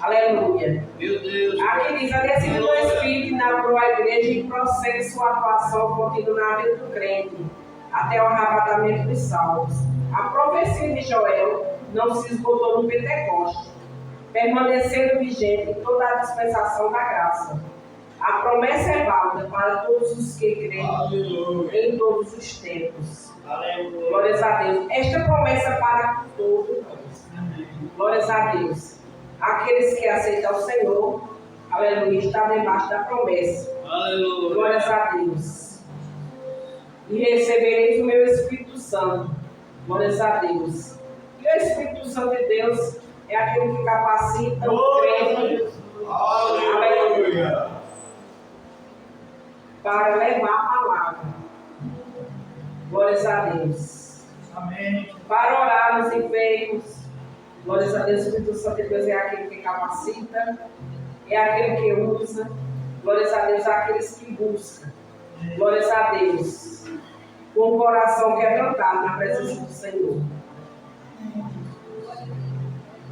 Aleluia. Meu Deus. Aqui diz, a descida do Espírito inaugurou a igreja e prossegue sua atuação contínua na vida do crente, até o arrebatamento dos salvos. A profecia de Joel não se esgotou no Pentecostes, permanecendo vigente em toda a dispensação da graça. A promessa é válida para todos os que creem em todos os tempos. Aleluia. Glórias a Deus. Esta promessa é para todos nós. Glórias a Deus. Aqueles que aceitam o Senhor, aleluia, está debaixo da promessa. Aleluia. Glórias a Deus. E recebereis o meu Espírito Santo. Glórias a Deus. E o Espírito Santo de Deus é aquele que capacita o crente. Aleluia. Para levar a palavra. Glórias a Deus. Amém. Para orar nos enfermos. Glórias a Deus, o Espírito Santo de Deus é aquele que capacita, é aquele que usa. Glórias a Deus, aqueles que buscam. Glórias a Deus, com o coração quebrantado na presença do Senhor.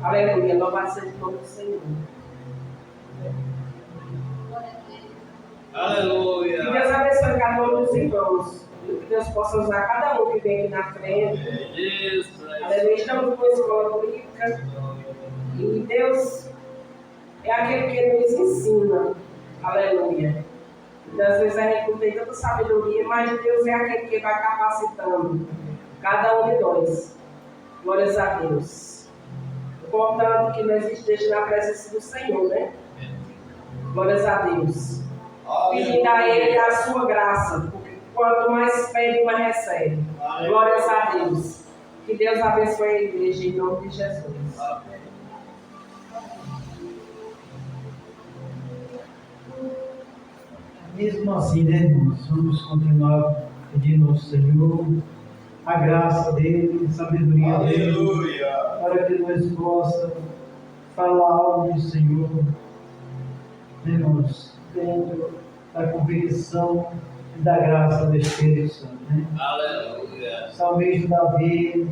Aleluia, louvado seja o nome do Senhor. Aleluia. Que Deus abençoe cada um dos irmãos. Que Deus possa usar cada um que vem aqui na frente. Aleluia. Estamos com a escola bíblica. E Deus é aquele que nos ensina. Aleluia. E às vezes a gente não tem tanta sabedoria, mas Deus é aquele que vai capacitando cada um de nós. Glórias a Deus. Importante que nós estejamos na presença do Senhor, né? Glórias a Deus. Pedindo a Ele a sua graça, porque quanto mais pede, mais recebe. Glórias a Deus. Que Deus abençoe a igreja em nome de Jesus. Mesmo assim, né, irmãos, vamos continuar pedindo ao Senhor a graça dele, a sabedoria dele, para que nós possamos falar algo do Senhor, irmãos, dentro da convicção e da graça do Espírito Santo. Né? Aleluia. Salmista Davi,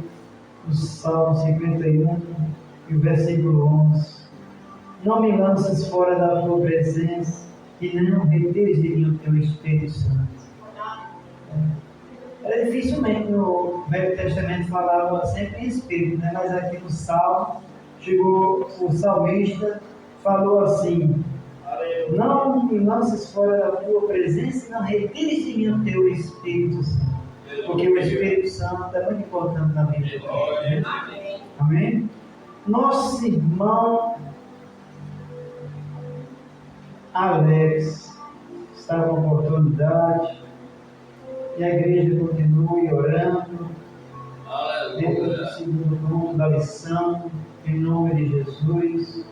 o Salmo 51 e o versículo 11. Não me lances fora da tua presença e não retires de mim o teu Espírito Santo. Era dificilmente no Velho Testamento falava sempre em Espírito, né? Mas aqui no Salmo, chegou o salmista, falou assim: não me lances fora da tua presença e não retires de mim o teu Espírito Santo. Porque o Espírito Santo é muito importante na vida de nós. Né? Amém? Nosso irmão Alex está com oportunidade e a igreja continue orando dentro do segundo grupo da lição, em nome de Jesus.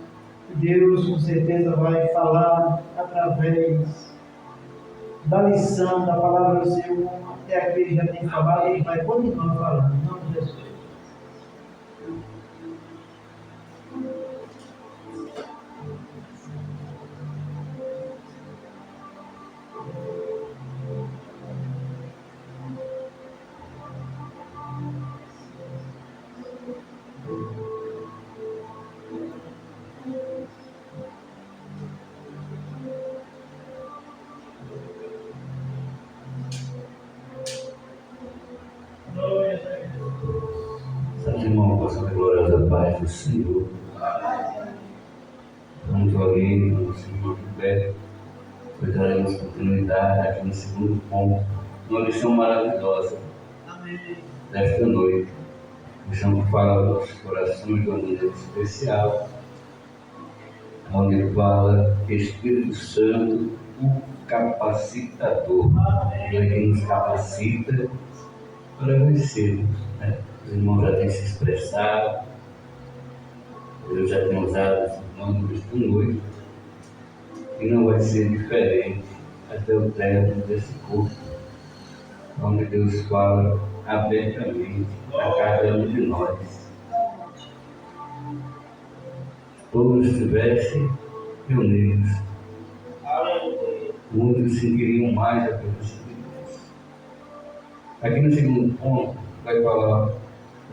Deus com certeza vai falar através da lição, da palavra do Senhor, até aqui ele já tem falado, ele vai continuar falando, em nome de Jesus. Santos irmãos, possam ter gloriosa paz do Senhor. Vamos ali no segundo pé, depois daremos continuidade aqui no segundo ponto, uma lição maravilhosa desta noite. Lição que fala dos corações de uma maneira especial, onde fala Espírito Santo, o capacitador. Ele que nos capacita para vencermos. Né? Os irmãos já têm se expressado, eu já tenho usado esse nome desta noite, e não vai ser diferente até o término desse curso, onde Deus fala abertamente a cada um de nós. Todos estivessem reunidos, muitos sentiriam mais a presença de Deus. Aqui no segundo ponto, vai falar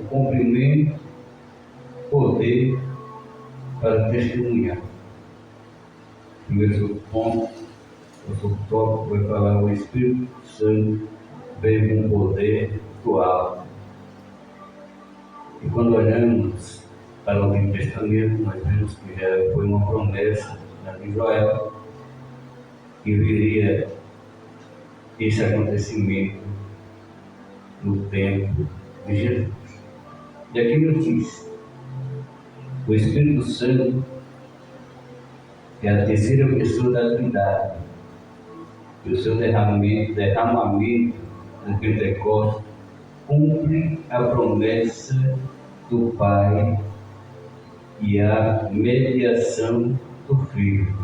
o cumprimento, poder para testemunhar. Primeiro ponto, o subtópico vai falar o Espírito Santo veio com poder do alto. E quando olhamos para o Antigo Testamento, nós vemos que já foi uma promessa de Joel que viria esse acontecimento no tempo de Jesus. E aqui nos diz, o Espírito Santo é a terceira pessoa da Trindade, e o seu derramamento no Pentecostes cumpre a promessa do Pai e a mediação do Filho.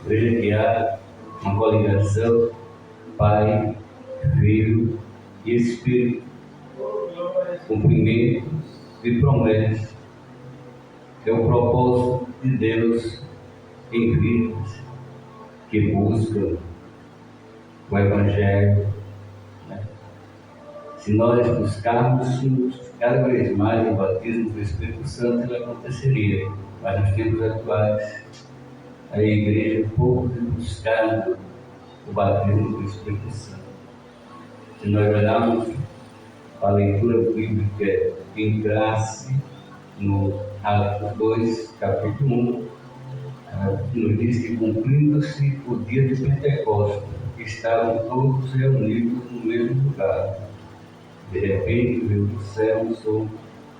Veja que há uma coligação Pai, Filho e Espírito, cumprimento de promessas, que é o propósito de Deus em vidas que buscam o Evangelho. Se nós buscarmos cada vez mais o batismo do Espírito Santo, ele aconteceria. Mas nos tempos atuais, a igreja pouco buscando o batismo do Espírito Santo. Se nós olharmos a leitura bíblica em classe, no Atos 2, capítulo 1, nos diz que cumprindo-se o dia de Pentecostes, estavam todos reunidos no mesmo lugar. De repente veio do céu um som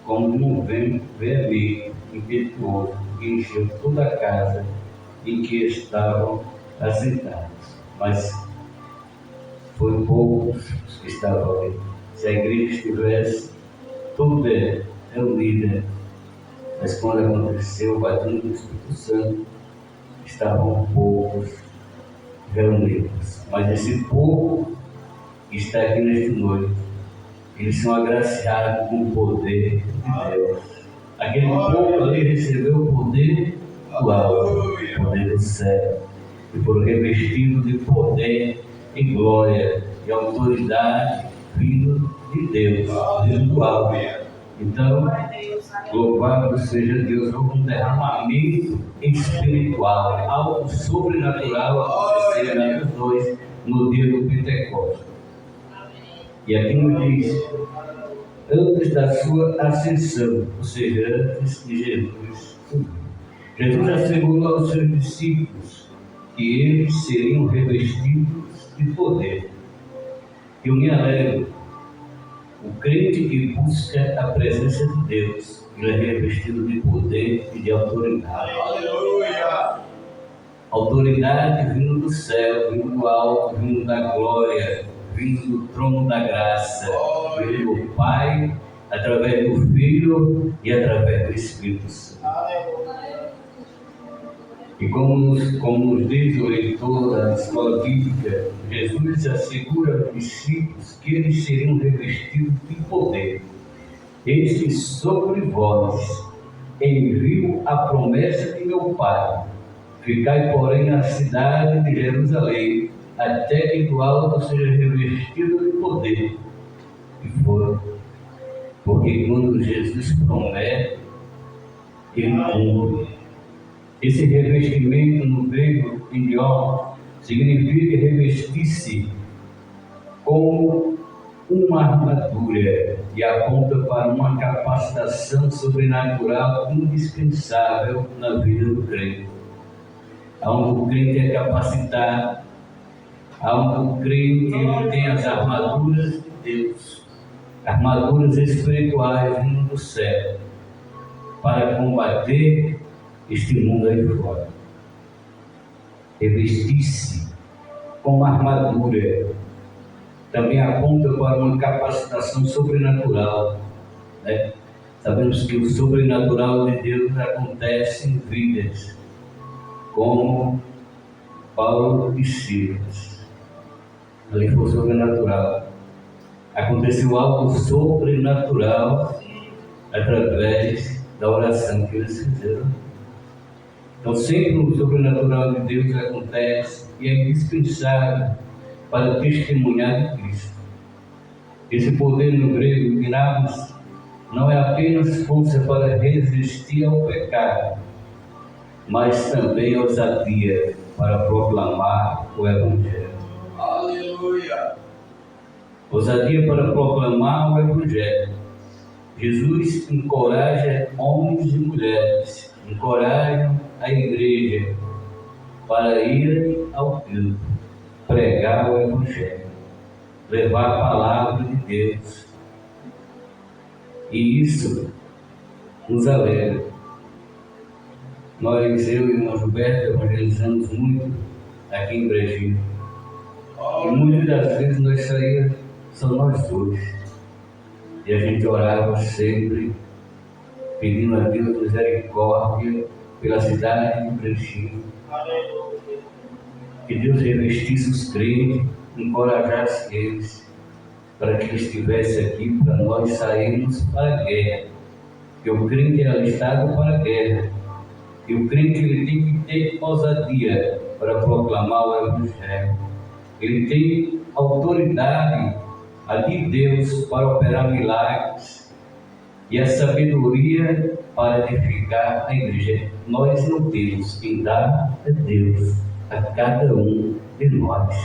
como de um vento veemente, impetuoso, que encheu toda a casa em que estavam assentados. Mas foram poucos os que estavam ali. Se a igreja estivesse toda reunida, mas quando aconteceu o batismo do Espírito Santo, estavam poucos reunidos. Mas esse povo que está aqui nesta noite, eles são agraciados com o poder de Deus. Aquele povo ali recebeu o poder do alto, o poder do céu, e foram revestidos de poder e glória e autoridade vindo de Deus, vindo do alto. Então, louvado seja Deus, houve um derramamento espiritual, algo sobrenatural aconteceu entre os dois no dia do Pentecostes. E aqui nos diz, antes da sua ascensão, ou seja, antes de Jesus subir, Jesus assegurou aos seus discípulos que eles seriam revestidos de poder. Eu me alegro. O crente que busca a presença de Deus, ele é revestido de poder e de autoridade. Aleluia! Autoridade vindo do céu, vindo do alto, vindo da glória, vindo do trono da graça, vindo do Pai, através do Filho e através do Espírito Santo. E como nos diz o leitor da escola bíblica, Jesus assegura aos discípulos que eles seriam revestidos de poder. Eis que sobre vós envio a promessa de meu Pai. Ficai, porém, na cidade de Jerusalém, até que do alto seja revestido de poder. E foram. Porque quando Jesus promete, ele cumpre. Esse revestimento no grego idioma significa revestir-se como uma armadura. e aponta para uma capacitação sobrenatural indispensável na vida do crente. Onde o crente é capacitado, onde o crente ele tem as armaduras de Deus, armaduras espirituais vindo do céu, para combater este mundo aí fora. Revestir-se com armadura também aponta para uma capacitação sobrenatural, né? Sabemos que o sobrenatural de Deus acontece em vidas como Paulo e Silas. Ali foi sobrenatural. Aconteceu algo sobrenatural através da oração que eles fizeram. Então sempre o sobrenatural de Deus acontece e é indispensável para testemunhar de Cristo. Esse poder no grego, dinamis, não é apenas força para resistir ao pecado, mas também ousadia para proclamar o Evangelho. Aleluia! Ousadia para proclamar o Evangelho. Jesus encoraja homens e mulheres, encoraja a igreja para ir ao campo, pregar o Evangelho, levar a palavra de Deus. E isso nos alegra. Nós, eu e o irmão Gilberto, evangelizamos muito aqui em Brejinho. E muitas das vezes nós saímos, só nós dois. E a gente orava sempre, pedindo a Deus misericórdia pela cidade de Brejinho. Que Deus revestisse os crentes, encorajasse eles, para que eles estivessem aqui, para nós sairmos para a guerra. Que o crente é alistado para a guerra. E o crente ele tem que ter ousadia para proclamar o Evangelho. Ele tem autoridade de Deus para operar milagres e a sabedoria para edificar a igreja. Nós não temos, quem dá é Deus a cada um de nós.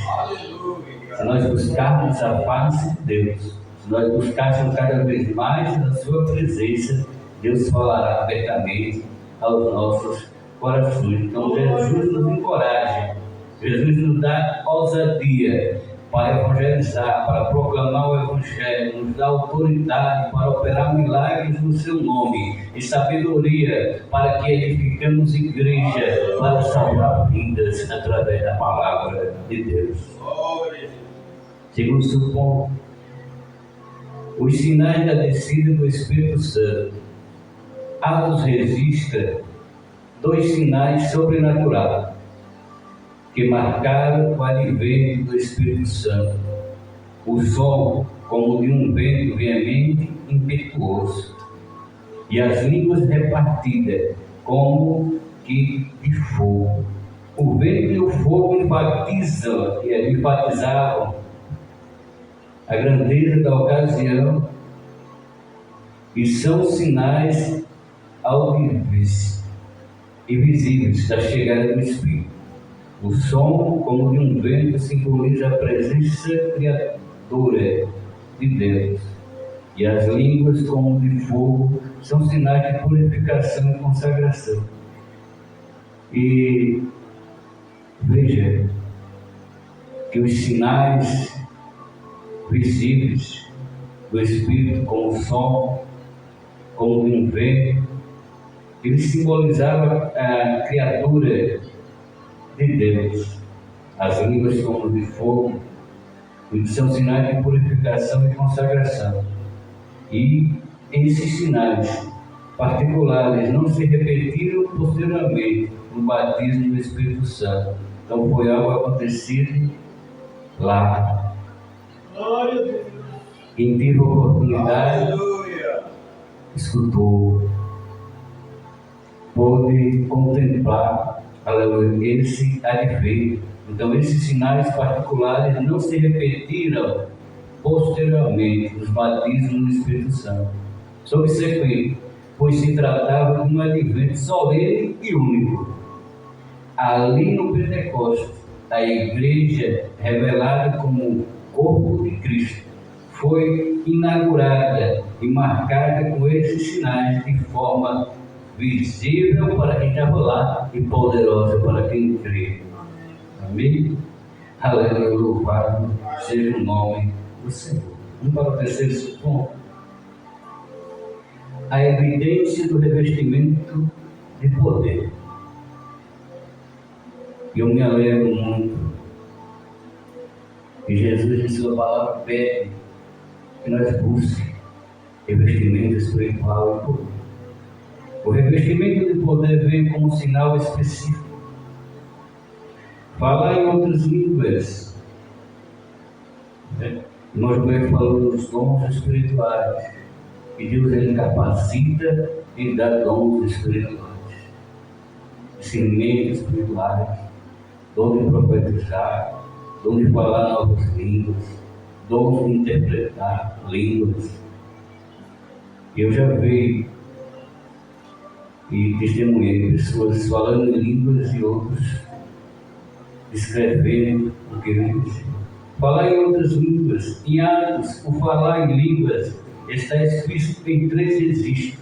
Se nós buscarmos a face de Deus, se nós buscarmos cada vez mais a sua presença, Deus falará abertamente aos nossos corações. Então Jesus nos encoraja, Jesus nos dá ousadia para evangelizar, para proclamar o Evangelho, nos dá autoridade para operar milagres no seu nome e sabedoria para que edificamos igreja, para salvar vidas através da palavra de Deus. Segundo ponto, os sinais da descida do Espírito Santo. Atos registra 2 sinais sobrenaturais que marcaram o advento do Espírito Santo. O som como de um vento veemente e impetuoso, e as línguas repartidas como que de fogo. O vento e o fogo enfatizavam a grandeza da ocasião e são sinais audíveis e visíveis da chegada do Espírito. O som, como de um vento, simboliza a presença criadora de Deus. E as línguas, como de fogo, são sinais de purificação e consagração. E veja que os sinais visíveis do Espírito, como o som, como de um vento, eles simbolizavam a criatura de Deus. As línguas como de fogo, eles são sinais de purificação e consagração. E esses sinais particulares não se repetiram posteriormente no batismo do Espírito Santo. Então foi algo acontecido lá. Quem teve a oportunidade, escutou, pôde contemplar esse advento. Então esses sinais particulares não se repetiram posteriormente nos batismos do Espírito Santo. Subsequente, pois se tratava de um advento solene e único. Ali no Pentecostes, a igreja revelada como o corpo de Cristo foi inaugurada e marcada com esses sinais de forma visível para quem estava lá e poderosa para quem crê. Amém? Aleluia, louvado seja o nome do Senhor. Vamos para o terceiro ponto. A evidência do revestimento de poder. Eu me alegro muito que Jesus, em sua palavra, pede que nós busquemos revestimento espiritual e poder. O revestimento de poder vem como um sinal específico. Falar em outras línguas. Nós falamos dos dons espirituais. E Deus ele capacita e dá dons espirituais. Ensinamentos espirituais. Dom de profetizar. Dom de falar novas línguas. Dom de interpretar línguas. Eu já vi e testemunhei pessoas falando em línguas e outros escrevendo o que eu disse. Falar em outras línguas. Em Atos, o falar em línguas está explícito em 3 registros.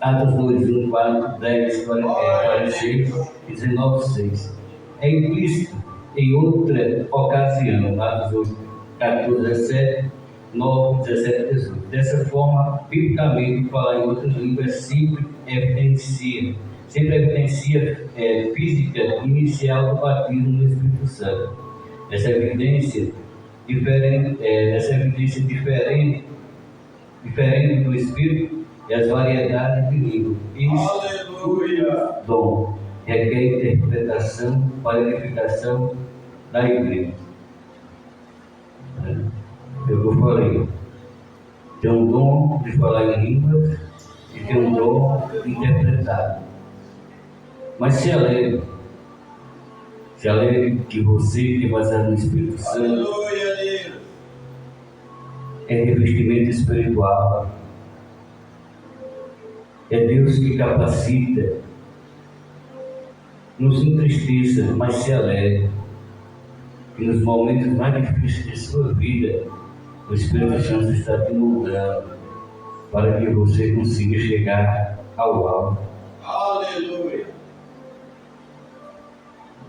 Atos 2, 1, 4, 10, 46 e 19, 6. É implícito em outra ocasião. Atos 8, 14, 17, 9, 17, 18. Dessa forma, biblicamente, falar em outras línguas sempre evidencia física inicial do batismo no Espírito Santo. Essa evidência diferente do Espírito e as variedades de língua. Aleluia! Dom requer interpretação para edificação da igreja. Eu falei, tem um dom de falar em línguas e tem um dom de interpretar. Mas se alegre que você que é baseado no Espírito Santo é revestimento espiritual. É Deus que capacita. Não se entristeça, mas se alegre que nos momentos mais difíceis de sua vida o Espírito Santo está te moldando para que você consiga chegar ao alto. Aleluia!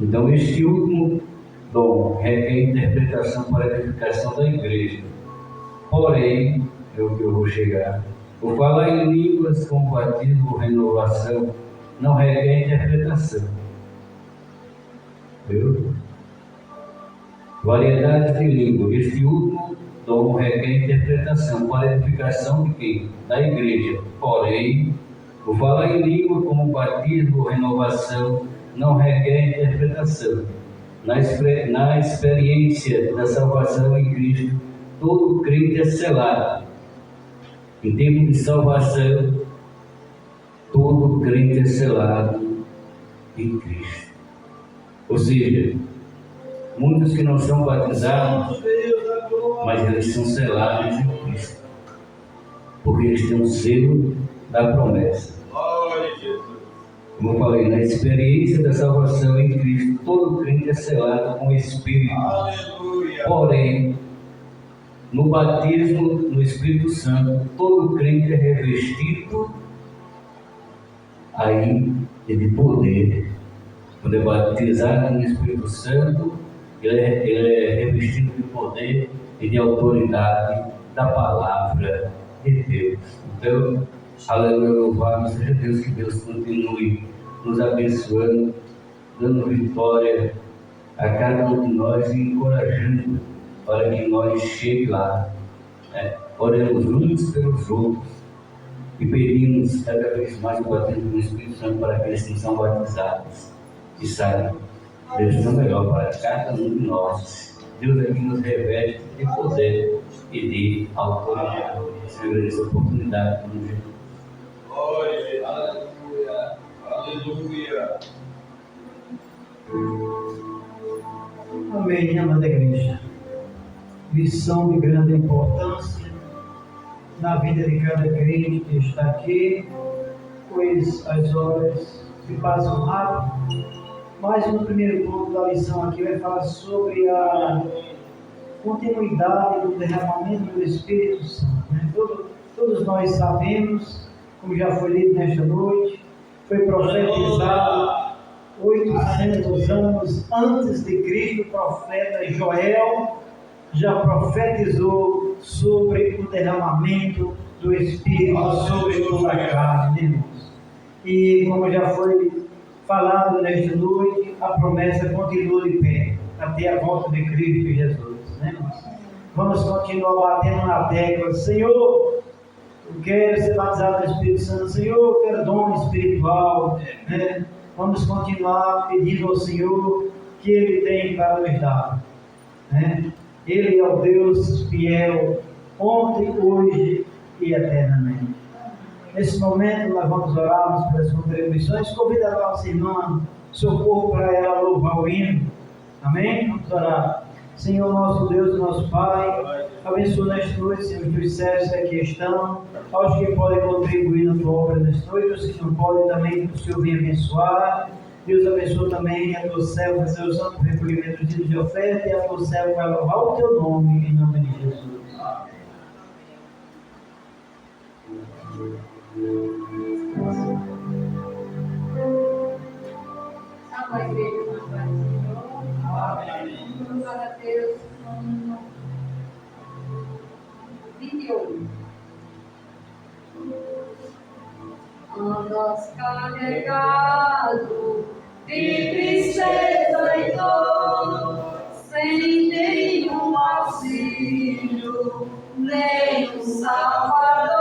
Então, este último dom requer interpretação para a edificação da igreja. Porém, é o que eu vou chegar. O falar em línguas com batismo ou renovação não requer interpretação. Viu? Variedades de língua. Este último dom requer interpretação para a edificação de quem? Da igreja. Porém, o falar em língua como batismo ou renovação não requer interpretação. Na experiência da salvação em Cristo, todo crente é selado. Em tempo de salvação, todo crente é selado em Cristo. Ou seja, muitos que não são batizados, mas eles são selados em Cristo, porque eles têm um selo da promessa. Como eu falei, na experiência da salvação em Cristo, todo crente é selado com o Espírito. Aleluia. Porém, no batismo no Espírito Santo, todo crente é revestido aí de poder. Quando é batizado no Espírito Santo, ele é revestido de poder e de autoridade da palavra de Deus. Então, aleluia, louvado seja Deus, que Deus continue nos abençoando, dando vitória a cada um de nós e encorajando para que nós cheguemos lá. Oremos uns pelos outros e pedimos cada vez mais o batismo do Espírito Santo para aqueles que são batizados e saibam Deus é melhor para cada um de nós. Deus aqui nos reveste de poder e de autoridade. Senhor, essa oportunidade para nos glória, aleluia, aleluia. Amém, amada igreja. Lição de grande importância na vida de cada crente que está aqui, pois as horas se passam rápido. Mas no primeiro ponto da lição aqui vai falar sobre continuidade do derramamento do Espírito Santo. Né? Todos nós sabemos, como já foi lido nesta noite, foi profetizado 800 anos antes de Cristo, o profeta Joel já profetizou sobre o derramamento do Espírito sobre toda a carne, irmãos. E como já foi falado nesta noite, a promessa continua de pé até a volta de Cristo Jesus, né, irmãos? Vamos continuar batendo na tecla: Senhor, eu quero ser batizado no Espírito Santo. Senhor, eu quero dom espiritual, né? Vamos continuar pedindo ao Senhor que Ele tem para nos dar, né? Ele é o Deus fiel, ontem, hoje e eternamente. Nesse momento nós vamos orar pelas contribuições. Convido a nossa irmã Socorro para ela louvar o hino. Amém? Vamos orar. Senhor nosso Deus e nosso Pai, abençoa nesta noite, Senhor, os teus servos que aqui estão, aos que podem contribuir na tua obra nesta noite, os que não podem também, que o Senhor venha abençoar. Deus abençoa também a tua serva, fazer o santo recolhimento de oferta, e a tua serva vai louvar o teu nome, em nome de Jesus. Salve a igreja, na paz do Senhor. Amém. Vamos a Deus, no 28. Andas carregado de tristeza e dor, sem nenhum auxílio, nenhum Salvador.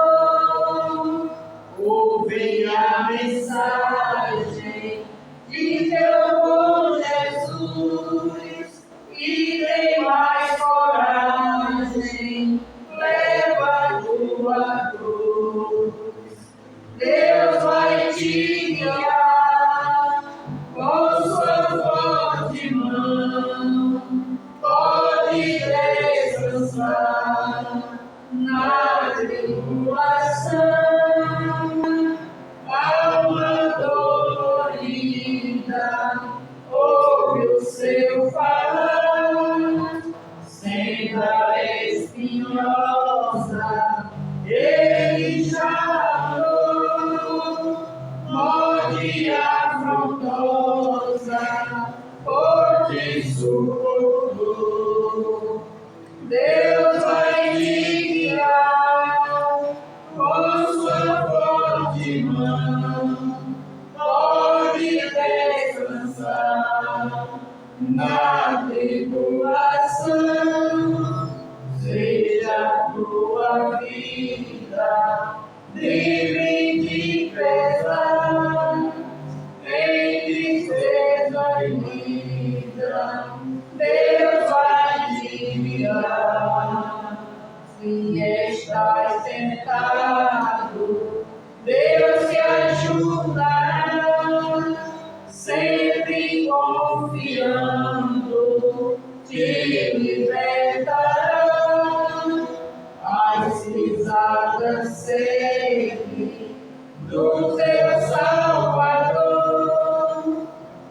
Ouve a mensagem de teu bom Jesus e tem mais coragem, leva a tua cruz. Deus vai te guiar com sua forte mão, pode descansar na tribulação. Alma dolorida, ouve o seu falar, senda espinhosa, ele já amou, morte afrontosa, por te suportou. Deus vai te guiar com sua forte mão, pode descansar na tribulação. Seja a tua vida livre de pesar, em tristeza e vida, Deus vai te guiar. Se estás tentado, Deus te ajudará, sempre confiando, te libertará. As pisadas segue do teu Salvador,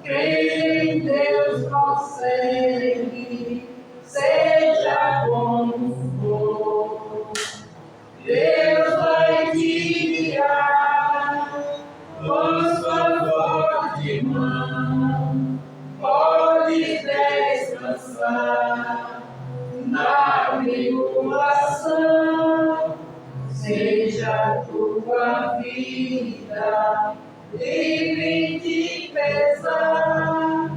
quem em Deus consegue, seja como for. Deus vai te guiar com sua forte mão, pode descansar na tribulação. Seja a tua vida livre de pesar,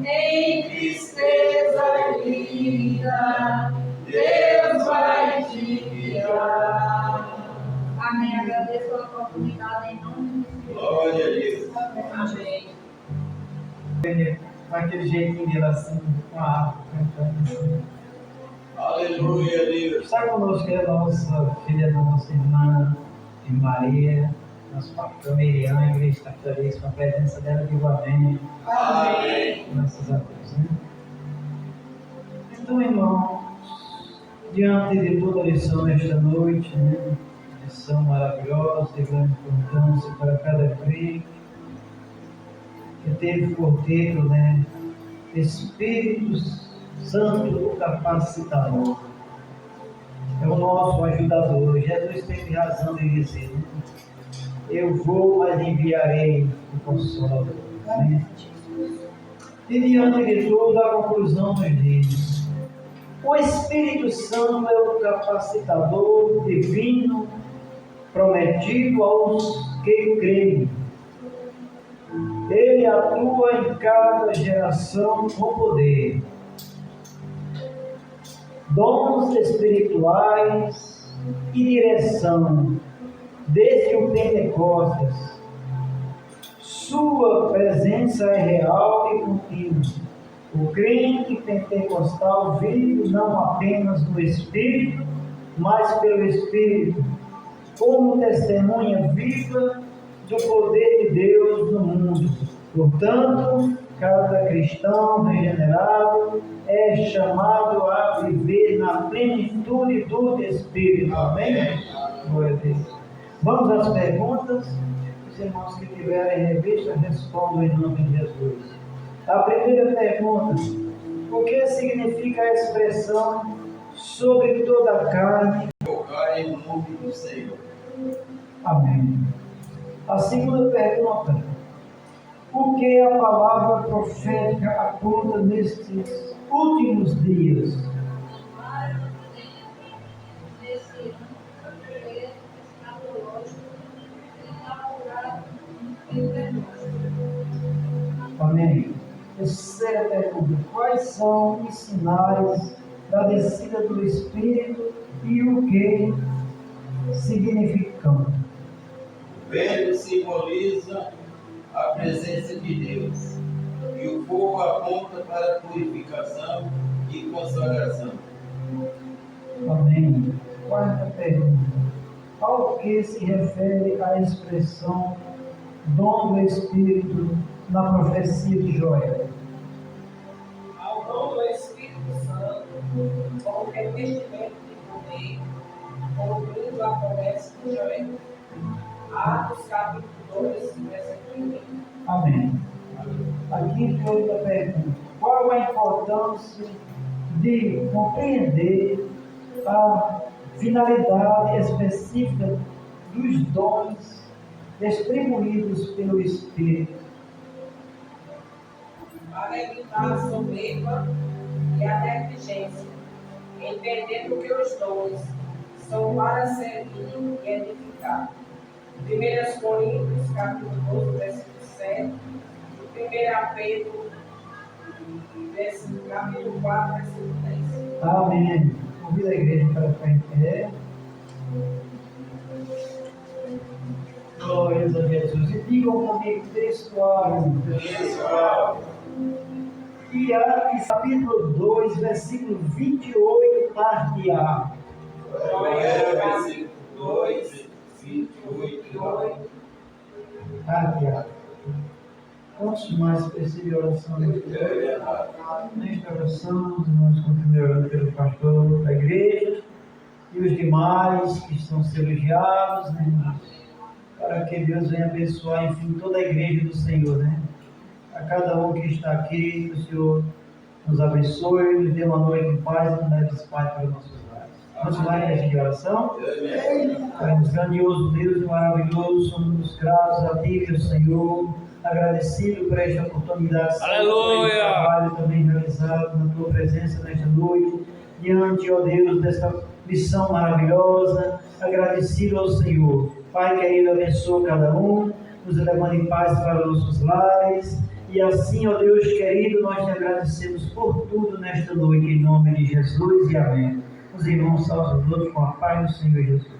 em tristeza e vida, Deus vai te guiar. Amém. Agradeço a oportunidade em nome de Jesus. Glória a Deus. Amém. Com aquele jeitinho dele assim, com a árvore, cantando assim. Aleluia, Deus. Está conosco a nossa filha da nossa irmã de Maria, nosso pastor Miriam, a igreja está feliz com a presença dela vivamente. Amém. Graças a Deus, né? Então, irmãos, diante de toda a lição nesta noite, né? Lição maravilhosa, de grande importância para cada crente, que teve por título, né? Espíritos Santo, o capacitador. É o nosso ajudador. Jesus teve razão de dizer: eu vou, mas enviarei o Consolador. Amém? E diante de tudo, a conclusão nos diz: o Espírito Santo é o capacitador divino prometido aos que creem. Ele atua em cada geração com poder. Dons espirituais e direção, desde o Pentecostes. Sua presença é real e contínua. O crente pentecostal vive não apenas no Espírito, mas pelo Espírito, como testemunha viva do poder de Deus no mundo. Portanto, cada cristão regenerado é chamado a viver na plenitude do Espírito. Amém? Glória a Deus. Vamos às perguntas. Os irmãos que tiverem revista respondam em nome de Jesus. A primeira pergunta: o que significa a expressão sobre toda a carne? Invocar em nome do Senhor. Amém. A segunda pergunta: o que a palavra profética aponta nestes últimos dias? Amém. Terceira pergunta: quais são os sinais da descida do Espírito e o que significam? O vento simboliza a presença de Deus, e o fogo aponta para a purificação e consagração. Amém. Quarta pergunta: ao que se refere a expressão dom do Espírito na profecia de Joel? Ao dom do Espírito Santo, como revestimento de poder, cumprindo a promessa de Joel. Atos capítulo 2, versículo 1. Amém. A quinta e outra pergunta: qual a importância de compreender a finalidade específica dos dons distribuídos pelo Espírito? Para evitar a soberba e a negligência, entendendo que os dons são para servir e edificar. 1 Coríntios, capítulo 12, versículo 7, e 1 Pedro, capítulo 4, versículo 10. Amém. Convido a igreja para ficar em pé. Glórias a Jesus. E digam comigo textual. E Atos, capítulo 2, versículo 28, parte A. Joel, versículo 2, 28. Parte A. Quantos mais precisam de oração nesta oração? Nós continuamos orando pelo pastor da igreja e os demais que estão sendo elogiados, né? Para que Deus venha abençoar, enfim, toda a igreja do Senhor, né? A cada um que está aqui, que o Senhor nos abençoe, nos dê uma noite em paz e nos leve esse Pai para os nossos lares. Vamos lá em vez de oração. Pai, grandioso Deus e maravilhoso, somos gratos a Ti, meu Senhor, agradecido por esta oportunidade. Aleluia! Por este trabalho também realizado na Tua presença nesta noite, diante, ó Deus, desta missão maravilhosa, agradecido ao Senhor. Pai querido, abençoa cada um, nos levando em paz para os nossos lares. E assim, ó Deus querido, nós te agradecemos por tudo nesta noite, em nome de Jesus e amém. Os irmãos, salve os outros com a paz do Senhor Jesus.